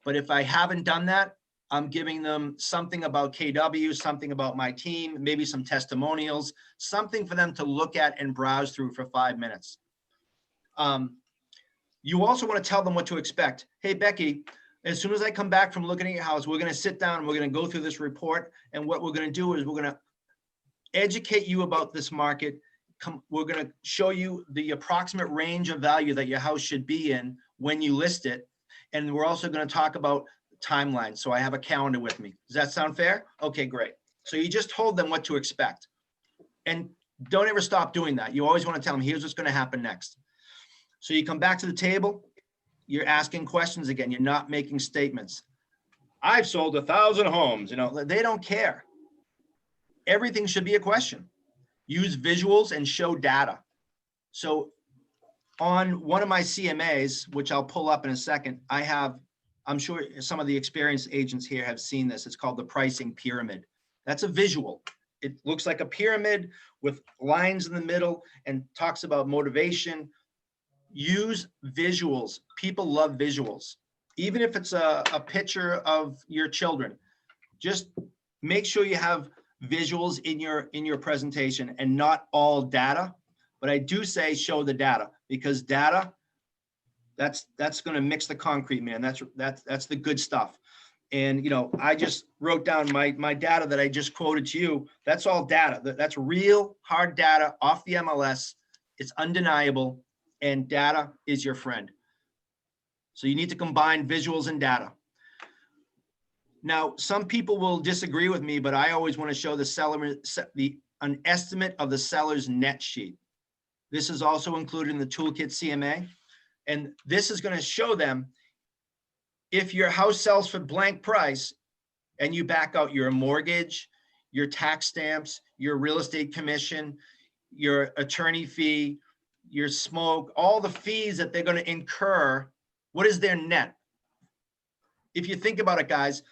S1: But if I haven't done that, I'm giving them something about KW, something about my team, maybe some testimonials, something for them to look at and browse through for 5 minutes. You also want to tell them what to expect. Hey, Becky, as soon as I come back from looking at your house, we're going to sit down and we're going to go through this report. And what we're going to do is we're going to educate you about this market. We're going to show you the approximate range of value that your house should be in when you list it. And we're also going to talk about timeline. So I have a calendar with me. Does that sound fair? Okay, great. So you just told them what to expect. And don't ever stop doing that. You always want to tell them, here's what's going to happen next. So you come back to the table, you're asking questions again. You're not making statements. I've sold 1,000 homes. You know, they don't care. Everything should be a question. Use visuals and show data. So on one of my CMAs, which I'll pull up in a second, I have I'm sure some of the experienced agents here have seen this. It's called the pricing pyramid. That's a visual. It looks like a pyramid with lines in the middle and talks about motivation. Use visuals. People love visuals. Even if it's a picture of your children, just make sure you have visuals in your presentation and not all data. But I do say show the data, because data, that's going to mix the concrete, man. That's the good stuff. And, you know, I just wrote down my data that I just quoted to you. That's all data. That's real hard data off the MLS. It's undeniable, and data is your friend. So you need to combine visuals and data. Now, some people will disagree with me, but I always want to show the seller an estimate of the seller's net sheet. This is also included in the Toolkit CMA. And this is going to show them if your house sells for blank price and you back out your mortgage, your tax stamps, your real estate commission, your attorney fee, your smoke, all the fees that they're going to incur, what is their net? If you think about it, guys,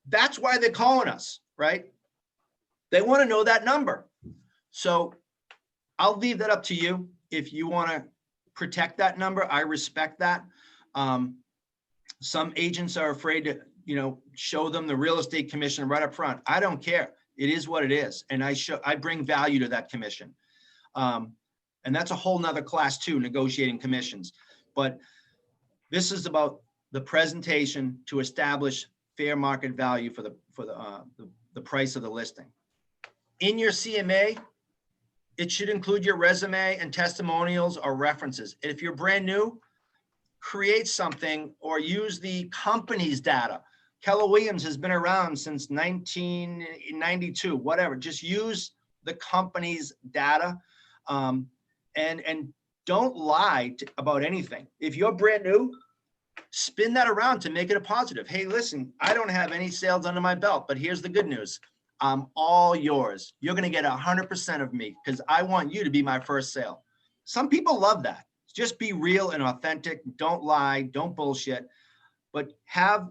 S1: that's why they're calling us, right? They want to know that number. So I'll leave that up to you. If you want to protect that number, I respect that. Some agents are afraid to, you know, show them the real estate commission right up front. I don't care. It is what it is. And I bring value to that commission. And that's a whole nother class too, negotiating commissions. But this is about the presentation to establish fair market value for the price of the listing. In your CMA, it should include your resume and testimonials or references. And if you're brand new, create something or use the company's data. Keller Williams has been around since 1992, whatever. Just use the company's data, and don't lie about anything. If you're brand new, spin that around to make it a positive. Hey, listen, I don't have any sales under my belt, but here's the good news. I'm all yours. You're going to get 100% of me because I want you to be my first sale. Some people love that. Just be real and authentic. Don't lie. Don't bullshit. But have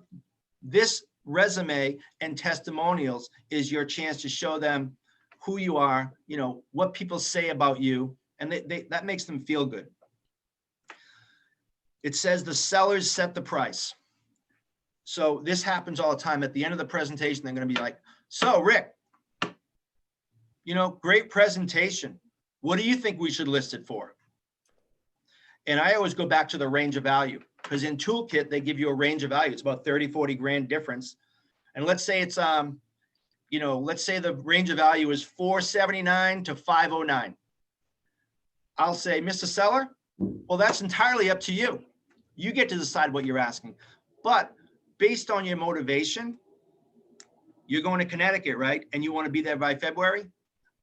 S1: this resume and testimonials is your chance to show them who you are, you know, what people say about you, and that makes them feel good. It says the sellers set the price. So this happens all the time. At the end of the presentation, they're going to be like, so Rick, you know, great presentation. What do you think we should list it for? And I always go back to the range of value, because in Toolkit, they give you a range of value. It's about 30, 40 grand difference. And let's say it's, you know, let's say the range of value is 479 to 509. I'll say, Mr. Seller, well, that's entirely up to you. You get to decide what you're asking. But based on your motivation, you're going to Connecticut, right? And you want to be there by February.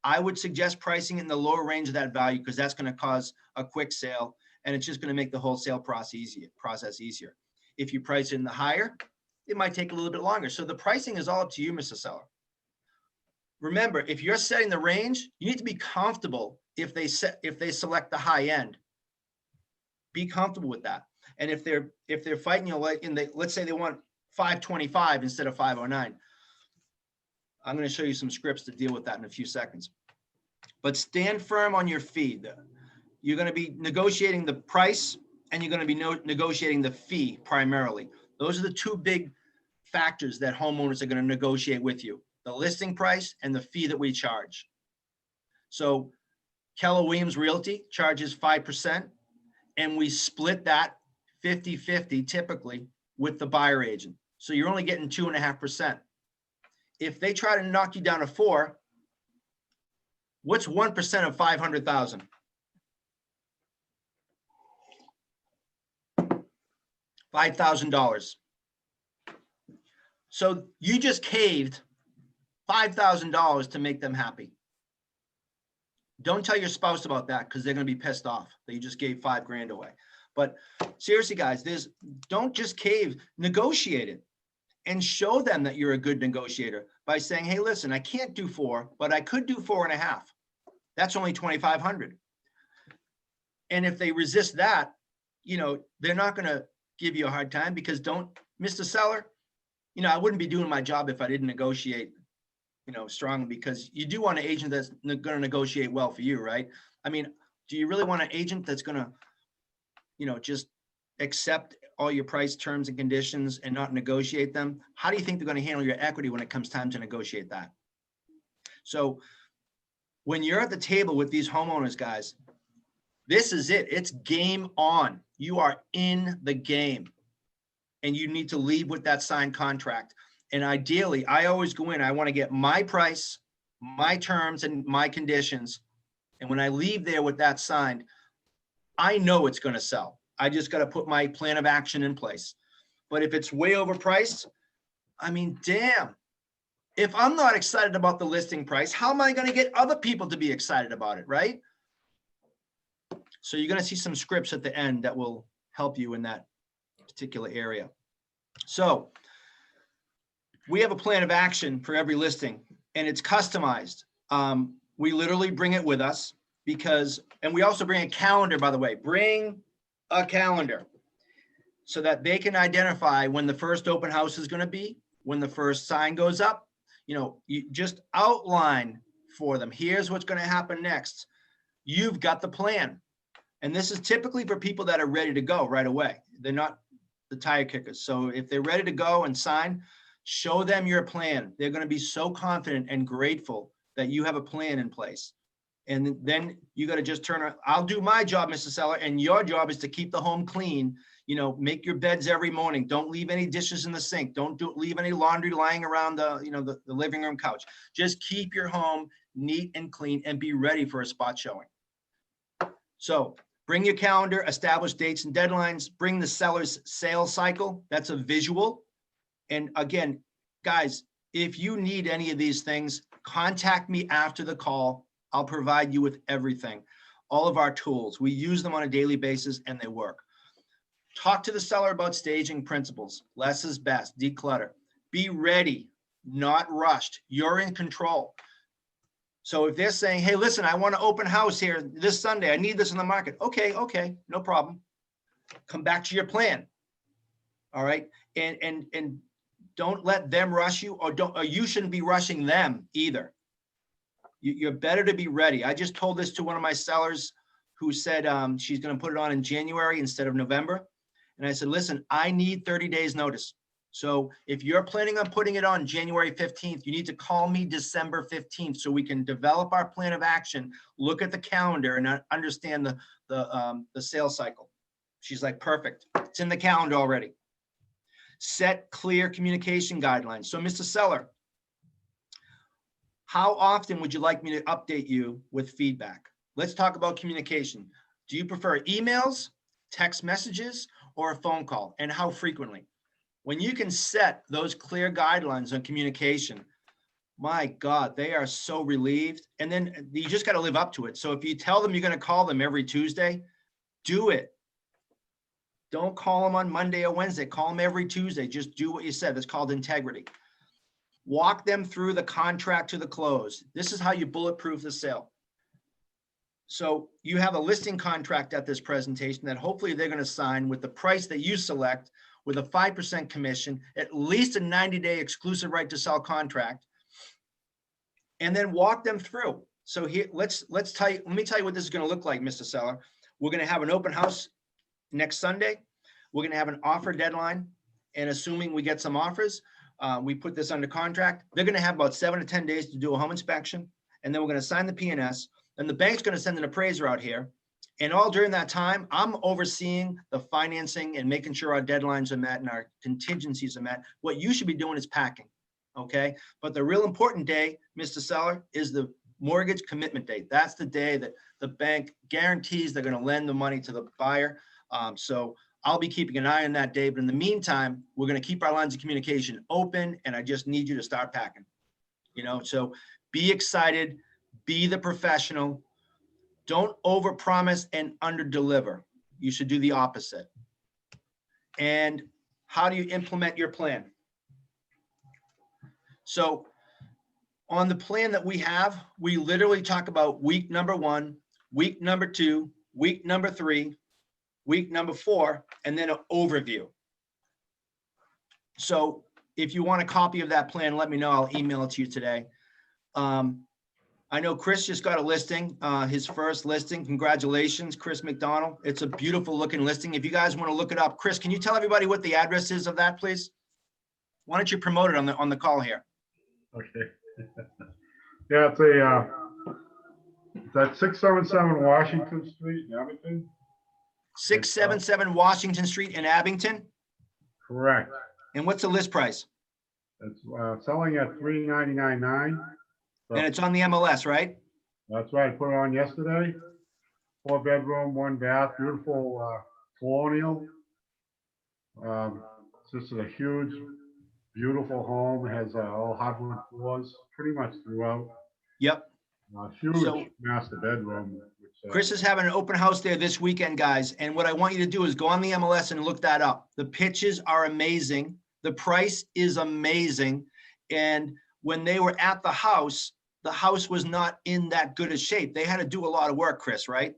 S1: I would suggest pricing in the lower range of that value, because that's going to cause a quick sale, and it's just going to make the whole sale process easier. If you price in the higher, it might take a little bit longer. So the pricing is all up to you, Mr. Seller. Remember, if you're setting the range, you need to be comfortable if they select the high end. Be comfortable with that. And if they're fighting you, like let's say they want 525 instead of 509. I'm going to show you some scripts to deal with that in a few seconds. But stand firm on your fee. You're going to be negotiating the price, and you're going to be negotiating the fee primarily. Those are the two big factors that homeowners are going to negotiate with you: the listing price and the fee that we charge. So Keller Williams Realty charges 5%, and we split that 50-50 typically with the buyer agent. So you're only getting 2.5%. If they try to knock you down to 4, what's 1% of 500,000? $5,000. So you just caved $5,000 to make them happy. Don't tell your spouse about that, because they're going to be pissed off that you just gave $5 grand away. But seriously, guys, don't just cave, negotiate it. And show them that you're a good negotiator by saying, hey, listen, I can't do 4, but I could do 4.5. That's only 2,500. And if they resist that, you know, they're not going to give you a hard time, because don't Mr. Seller, you know, I wouldn't be doing my job if I didn't negotiate, you know, strongly, because you do want an agent that's going to negotiate well for you, right? I mean, do you really want an agent that's going to, you know, just accept all your price terms and conditions and not negotiate them? How do you think they're going to handle your equity when it comes time to negotiate that? So when you're at the table with these homeowners, guys, this is it. It's game on. You are in the game, and you need to leave with that signed contract. And ideally, I always go in, I want to get my price, my terms, and my conditions. And when I leave there with that signed, I know it's going to sell. I just got to put my plan of action in place. But if it's way overpriced, I mean, damn, if I'm not excited about the listing price, how am I going to get other people to be excited about it, right? So you're going to see some scripts at the end that will help you in that particular area. So we have a plan of action for every listing, and it's customized. We literally bring it with us because, and we also bring a calendar, by the way, bring a calendar so that they can identify when the first open house is going to be, when the first sign goes up. You know, you just outline for them. Here's what's going to happen next. You've got the plan. And this is typically for people that are ready to go right away. They're not the tire kickers. So if they're ready to go and sign, show them your plan. They're going to be so confident and grateful that you have a plan in place. And then you got to just turn around. I'll do my job, Mr. Seller, and your job is to keep the home clean. You know, make your beds every morning. Don't leave any dishes in the sink. Don't leave any laundry lying around the, you know, the living room couch. Just keep your home neat and clean and be ready for a spot showing. So bring your calendar, establish dates and deadlines, bring the seller's sales cycle. That's a visual. And again, guys, if you need any of these things, contact me after the call. I'll provide you with everything, all of our tools. We use them on a daily basis and they work. Talk to the seller about staging principles. Less is best. Declutter. Be ready, not rushed. You're in control. So if they're saying, hey, listen, I want to open house here this Sunday. I need this in the market. Okay, no problem. Come back to your plan. All right. And don't let them rush you, or you shouldn't be rushing them either. You're better to be ready. I just told this to one of my sellers who said she's going to put it on in January instead of November. And I said, listen, I need 30 days notice. So if you're planning on putting it on January 15th, you need to call me December 15th so we can develop our plan of action, look at the calendar and understand the sales cycle. She's like, perfect. It's in the calendar already. Set clear communication guidelines. So Mr. Seller, how often would you like me to update you with feedback? Let's talk about communication. Do you prefer emails, text messages, or a phone call, and how frequently? When you can set those clear guidelines on communication, my God, they are so relieved. And then you just got to live up to it. So if you tell them you're going to call them every Tuesday, do it. Don't call them on Monday or Wednesday. Call them every Tuesday. Just do what you said. That's called integrity. Walk them through the contract to the close. This is how you bulletproof the sale. So you have a listing contract at this presentation that hopefully they're going to sign with the price that you select, with a 5% commission, at least a 90-day exclusive right to sell contract, and then walk them through. So here, let me tell you what this is going to look like, Mr. Seller. We're going to have an open house next Sunday. We're going to have an offer deadline, and assuming we get some offers, we put this under contract. They're going to have about 7 to 10 days to do a home inspection, and then we're going to sign the P&S, and the bank's going to send an appraiser out here. And all during that time, I'm overseeing the financing and making sure our deadlines are met and our contingencies are met. What you should be doing is packing, okay? But the real important day, Mr. Seller, is the mortgage commitment date. That's the day that the bank guarantees they're going to lend the money to the buyer. So I'll be keeping an eye on that day. But in the meantime, we're going to keep our lines of communication open, and I just need you to start packing. You know, so be excited, be the professional. Don't overpromise and underdeliver. You should do the opposite. And how do you implement your plan? So on the plan that we have, we literally talk about week number 1, week number 2, week number 3, week number 4, and then an overview. So if you want a copy of that plan, let me know. I'll email it to you today. I know Chris just got a listing, his first listing. Congratulations, Chris McDonald. It's a beautiful looking listing. If you guys want to look it up, Chris, can you tell everybody what the address is of that, please? Why don't you promote it on the call here?
S4: Okay. Yeah, that's 677 Washington Street in Abington.
S1: 677 Washington Street in Abington.
S4: Correct.
S1: And what's the list price?
S4: It's selling at $399.9.
S1: And it's on the MLS, right?
S4: That's right. I put it on yesterday. 4-bedroom, 1 bath, beautiful colonial. This is a huge, beautiful home. It has all hardwood floors pretty much throughout.
S1: Yep.
S4: Huge
S1: So-
S4: master bedroom. Which,
S1: Chris is having an open house there this weekend, guys. And what I want you to do is go on the MLS and look that up. The pitches are amazing. The price is amazing. And when they were at the house was not in that good a shape. They had to do a lot of work, Chris, right?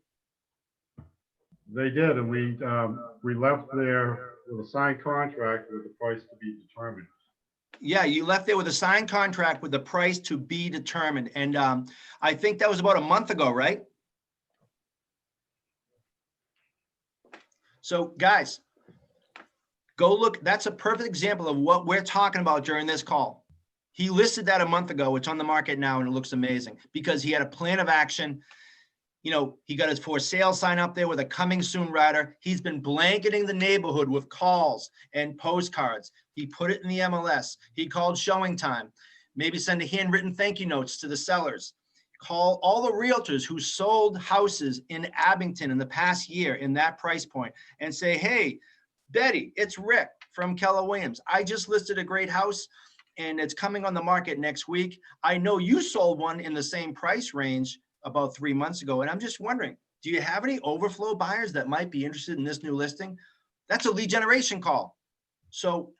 S4: They did, and we left there with a signed contract with the price to be determined.
S1: Yeah, you left there with a signed contract with the price to be determined. And I think that was about a month ago, right? So guys, go look. That's a perfect example of what we're talking about during this call. He listed that a month ago. It's on the market now and it looks amazing because he had a plan of action. You know, he got his for sale sign up there with a coming soon rider. He's been blanketing the neighborhood with calls and postcards. He put it in the MLS. He called showing time. Maybe send a handwritten thank you notes to the sellers. Call all the realtors who sold houses in Abington in the past year in that price point and say, hey, Betty, it's Rick from Keller Williams. I just listed a great house and it's coming on the market next week. I know you sold one in the same price range about 3 months ago. And I'm just wondering, do you have any overflow buyers that might be interested in this new listing? That's a lead generation call. So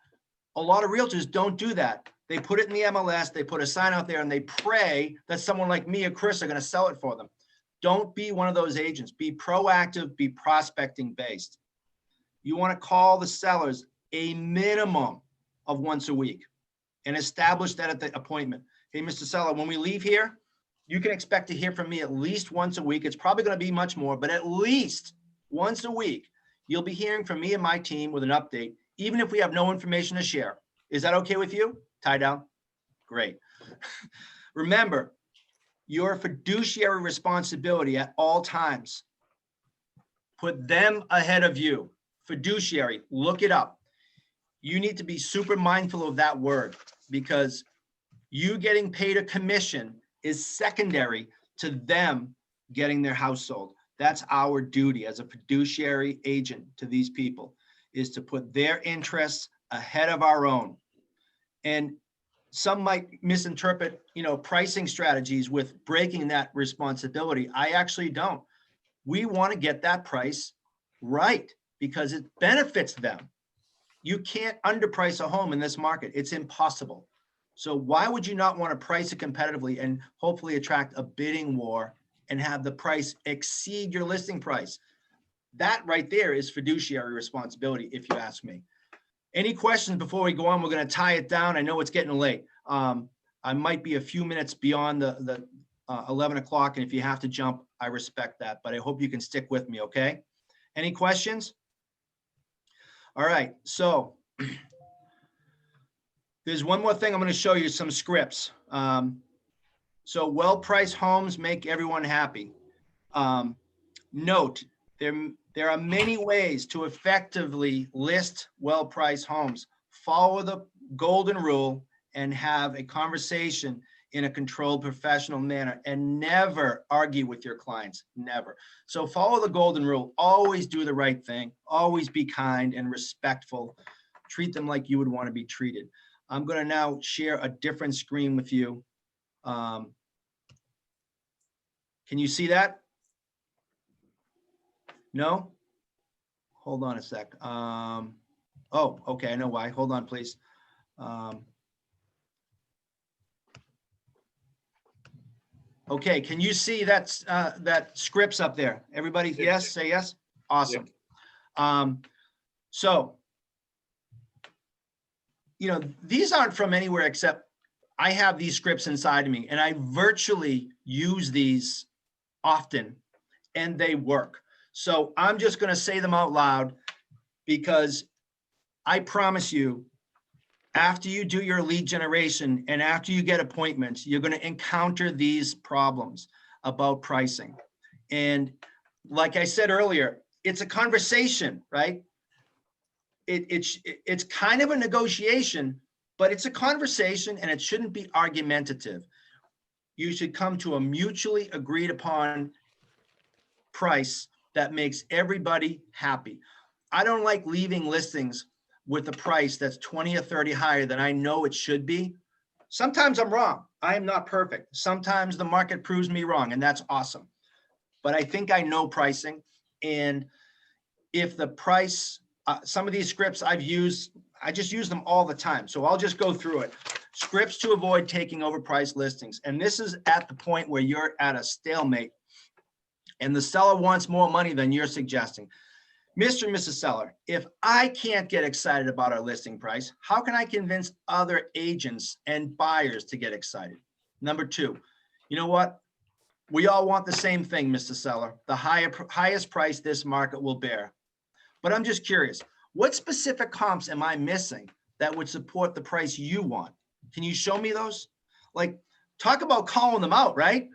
S1: a lot of realtors don't do that. They put it in the MLS, they put a sign out there and they pray that someone like me or Chris are going to sell it for them. Don't be one of those agents. Be proactive, be prospecting based. You want to call the sellers a minimum of once a week and establish that at the appointment. Hey, Mr. Seller, when we leave here, you can expect to hear from me at least once a week. It's probably going to be much more, but at least once a week, you'll be hearing from me and my team with an update, even if we have no information to share. Is that okay with you? Tie down? Great. Remember, your fiduciary responsibility at all times. Put them ahead of you. Fiduciary, look it up. You need to be super mindful of that word because you getting paid a commission is secondary to them getting their house sold. That's our duty as a fiduciary agent to these people, is to put their interests ahead of our own. And some might misinterpret, pricing strategies with breaking that responsibility. I actually don't. We want to get that price right because it benefits them. You can't underprice a home in this market. It's impossible. So why would you not want to price it competitively and hopefully attract a bidding war and have the price exceed your listing price? That right there is fiduciary responsibility, if you ask me. Any questions before we go on? We're going to tie it down. I know it's getting late. I might be a few minutes beyond the 11 o'clock, and if you have to jump, I respect that, but I hope you can stick with me, okay? Any questions? All right, so there's one more thing. I'm going to show you some scripts. So well-priced homes make everyone happy. Note, there are many ways to effectively list well-priced homes. Follow the golden rule and have a conversation in a controlled professional manner and never argue with your clients, never. So follow the golden rule, always do the right thing, always be kind and respectful, treat them like you would want to be treated. I'm going to now share a different screen with you. Can you see that? No? Hold on a sec. Oh, okay, I know why. Hold on, please. Okay, can you see that scripts up there? Everybody, yes, say yes? Awesome. So these aren't from anywhere except I have these scripts inside of me and I virtually use these often and they work. So I'm just going to say them out loud because I promise you, after you do your lead generation and after you get appointments, you're going to encounter these problems about pricing. And like I said earlier, it's a conversation, right? It's kind of a negotiation, but it's a conversation and it shouldn't be argumentative. You should come to a mutually agreed upon price that makes everybody happy. I don't like leaving listings with a price that's 20 or 30 higher than I know it should be. Sometimes I'm wrong. I am not perfect. Sometimes the market proves me wrong, and that's awesome. But I think I know pricing. And if the price, some of these scripts I've used, I just use them all the time. So I'll just go through it. Scripts to avoid taking overpriced listings. And this is at the point where you're at a stalemate and the seller wants more money than you're suggesting. Mr. and Mrs. Seller, if I can't get excited about our listing price, how can I convince other agents and buyers to get excited? Number two, you know what? We all want the same thing, Mr. Seller, the highest price this market will bear. But I'm just curious, what specific comps am I missing that would support the price you want? Can you show me those? Like, talk about calling them out, right?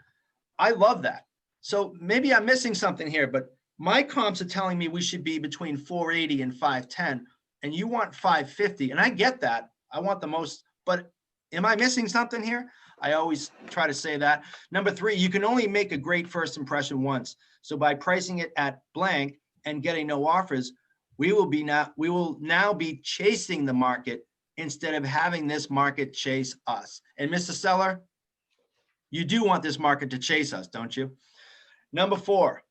S1: I love that. So maybe I'm missing something here, but my comps are telling me we should be between 480 and 510, and you want 550. And I get that. I want the most, but am I missing something here? I always try to say that. Number three, you can only make a great first impression once. So by pricing it at blank and getting no offers, we will now be chasing the market instead of having this market chase us. And Mr. Seller, you do want this market to chase us, don't you? Number four,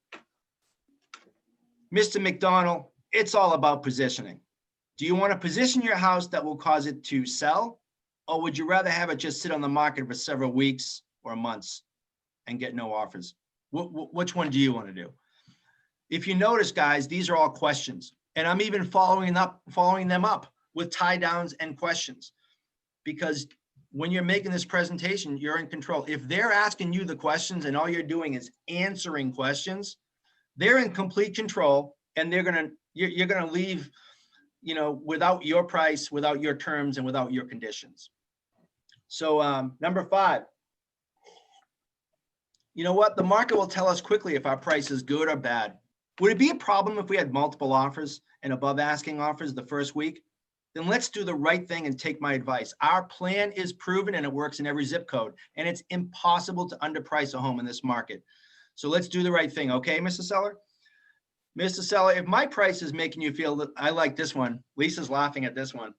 S1: Mr. McDonald, it's all about positioning. Do you want to position your house that will cause it to sell? Or would you rather have it just sit on the market for several weeks or months and get no offers? Which one do you want to do? If you notice, guys, these are all questions. And I'm even following them up with tie downs and questions. Because when you're making this presentation, you're in control. If they're asking you the questions and all you're doing is answering questions, they're in complete control, and you're gonna leave, without your price, without your terms, and without your conditions. So number five, you know what? The market will tell us quickly if our price is good or bad. Would it be a problem if we had multiple offers and above asking offers the first week? Then let's do the right thing and take my advice. Our plan is proven and it works in every zip code, and it's impossible to underprice a home in this market. So let's do the right thing. Okay, Mr. Seller? Mr. Seller, if my price is making you feel that, I like this one. Lisa's laughing at this one.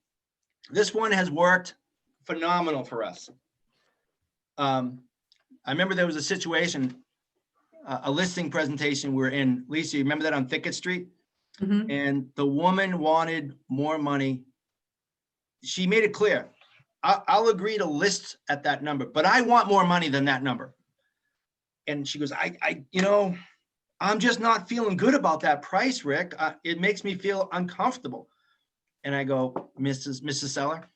S1: This one has worked phenomenal for us. I remember there was a situation, a listing presentation we're in. Lisa, you remember that on Thicket Street?
S7: Mhm.
S1: And the woman wanted more money. She made it clear, I'll agree to list at that number, but I want more money than that number. And she goes, I'm just not feeling good about that price, Rick. It makes me feel uncomfortable. And I go, Mrs. Seller,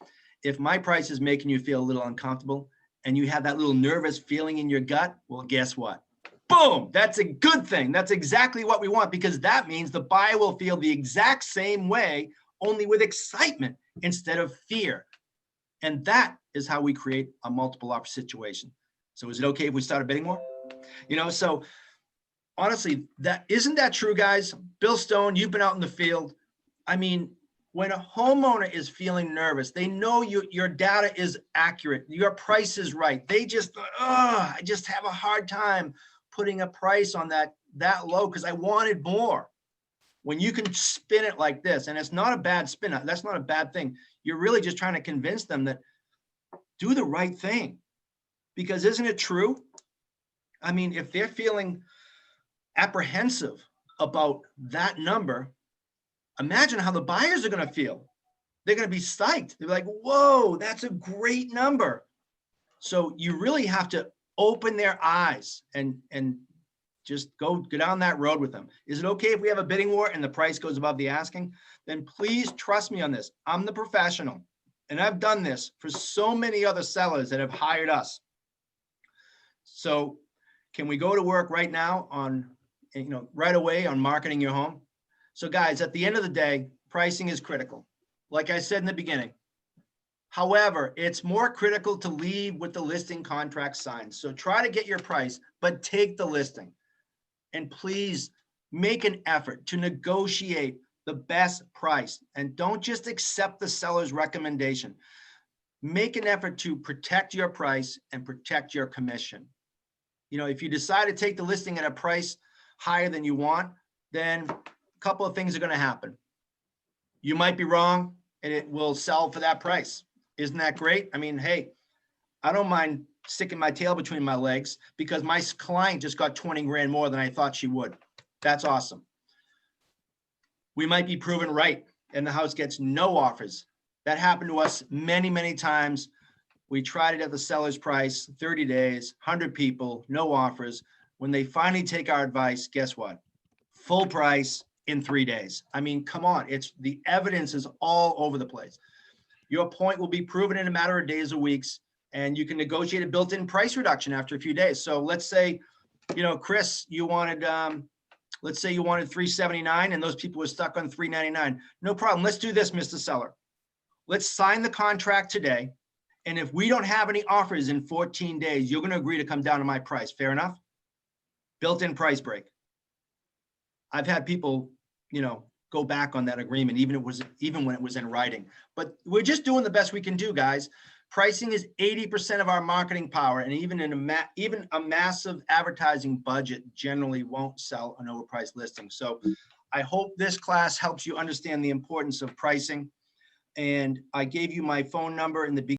S1: if my price is making you feel a little uncomfortable and you have that little nervous feeling in your gut, well, guess what? Boom, that's a good thing. That's exactly what we want, because that means the buyer will feel the exact same way, only with excitement instead of fear. And that is how we create a multiple offer situation. So is it okay if we start bidding more? So honestly, isn't that true, guys? Bill Stone, you've been out in the field. I mean, when a homeowner is feeling nervous, they know your data is accurate, your price is right. They just, I just have a hard time putting a price on that low because I wanted more. When you can spin it like this, and it's not a bad spin, that's not a bad thing. You're really just trying to convince them that do the right thing. Because isn't it true? I mean, if they're feeling apprehensive about that number, imagine how the buyers are going to feel. They're going to be psyched. They're like, whoa, that's a great number. So you really have to open their eyes and just go down that road with them. Is it okay if we have a bidding war and the price goes above the asking? Then please trust me on this. I'm the professional. And I've done this for so many other sellers that have hired us. So can we go to work right now on, right away on marketing your home? So guys, at the end of the day, pricing is critical. Like I said in the beginning. However, it's more critical to leave with the listing contract signed. So try to get your price, but take the listing. And please make an effort to negotiate the best price, and don't just accept the seller's recommendation. Make an effort to protect your price and protect your commission. If you decide to take the listing at a price higher than you want, then a couple of things are going to happen. You might be wrong and it will sell for that price. Isn't that great? I mean, hey, I don't mind sticking my tail between my legs because my client just got 20 grand more than I thought she would. That's awesome. We might be proven right and the house gets no offers. That happened to us many, many times. We tried it at the seller's price, 30 days, 100 people, no offers. When they finally take our advice, guess what? Full price in 3 days. I mean, come on, the evidence is all over the place. Your point will be proven in a matter of days or weeks, and you can negotiate a built-in price reduction after a few days. So let's say, Chris, you wanted, let's say you wanted $379 and those people were stuck on $399. No problem. Let's do this, Mr. Seller. Let's sign the contract today. And if we don't have any offers in 14 days, you're going to agree to come down to my price. Fair enough? Built-in price break. I've had people, go back on that agreement, even when it was in writing. But we're just doing the best we can do, guys. Pricing is 80% of our marketing power, and even a massive advertising budget generally won't sell an overpriced listing. So I hope this class helps you understand the importance of pricing. And I gave you my phone number in the beginning.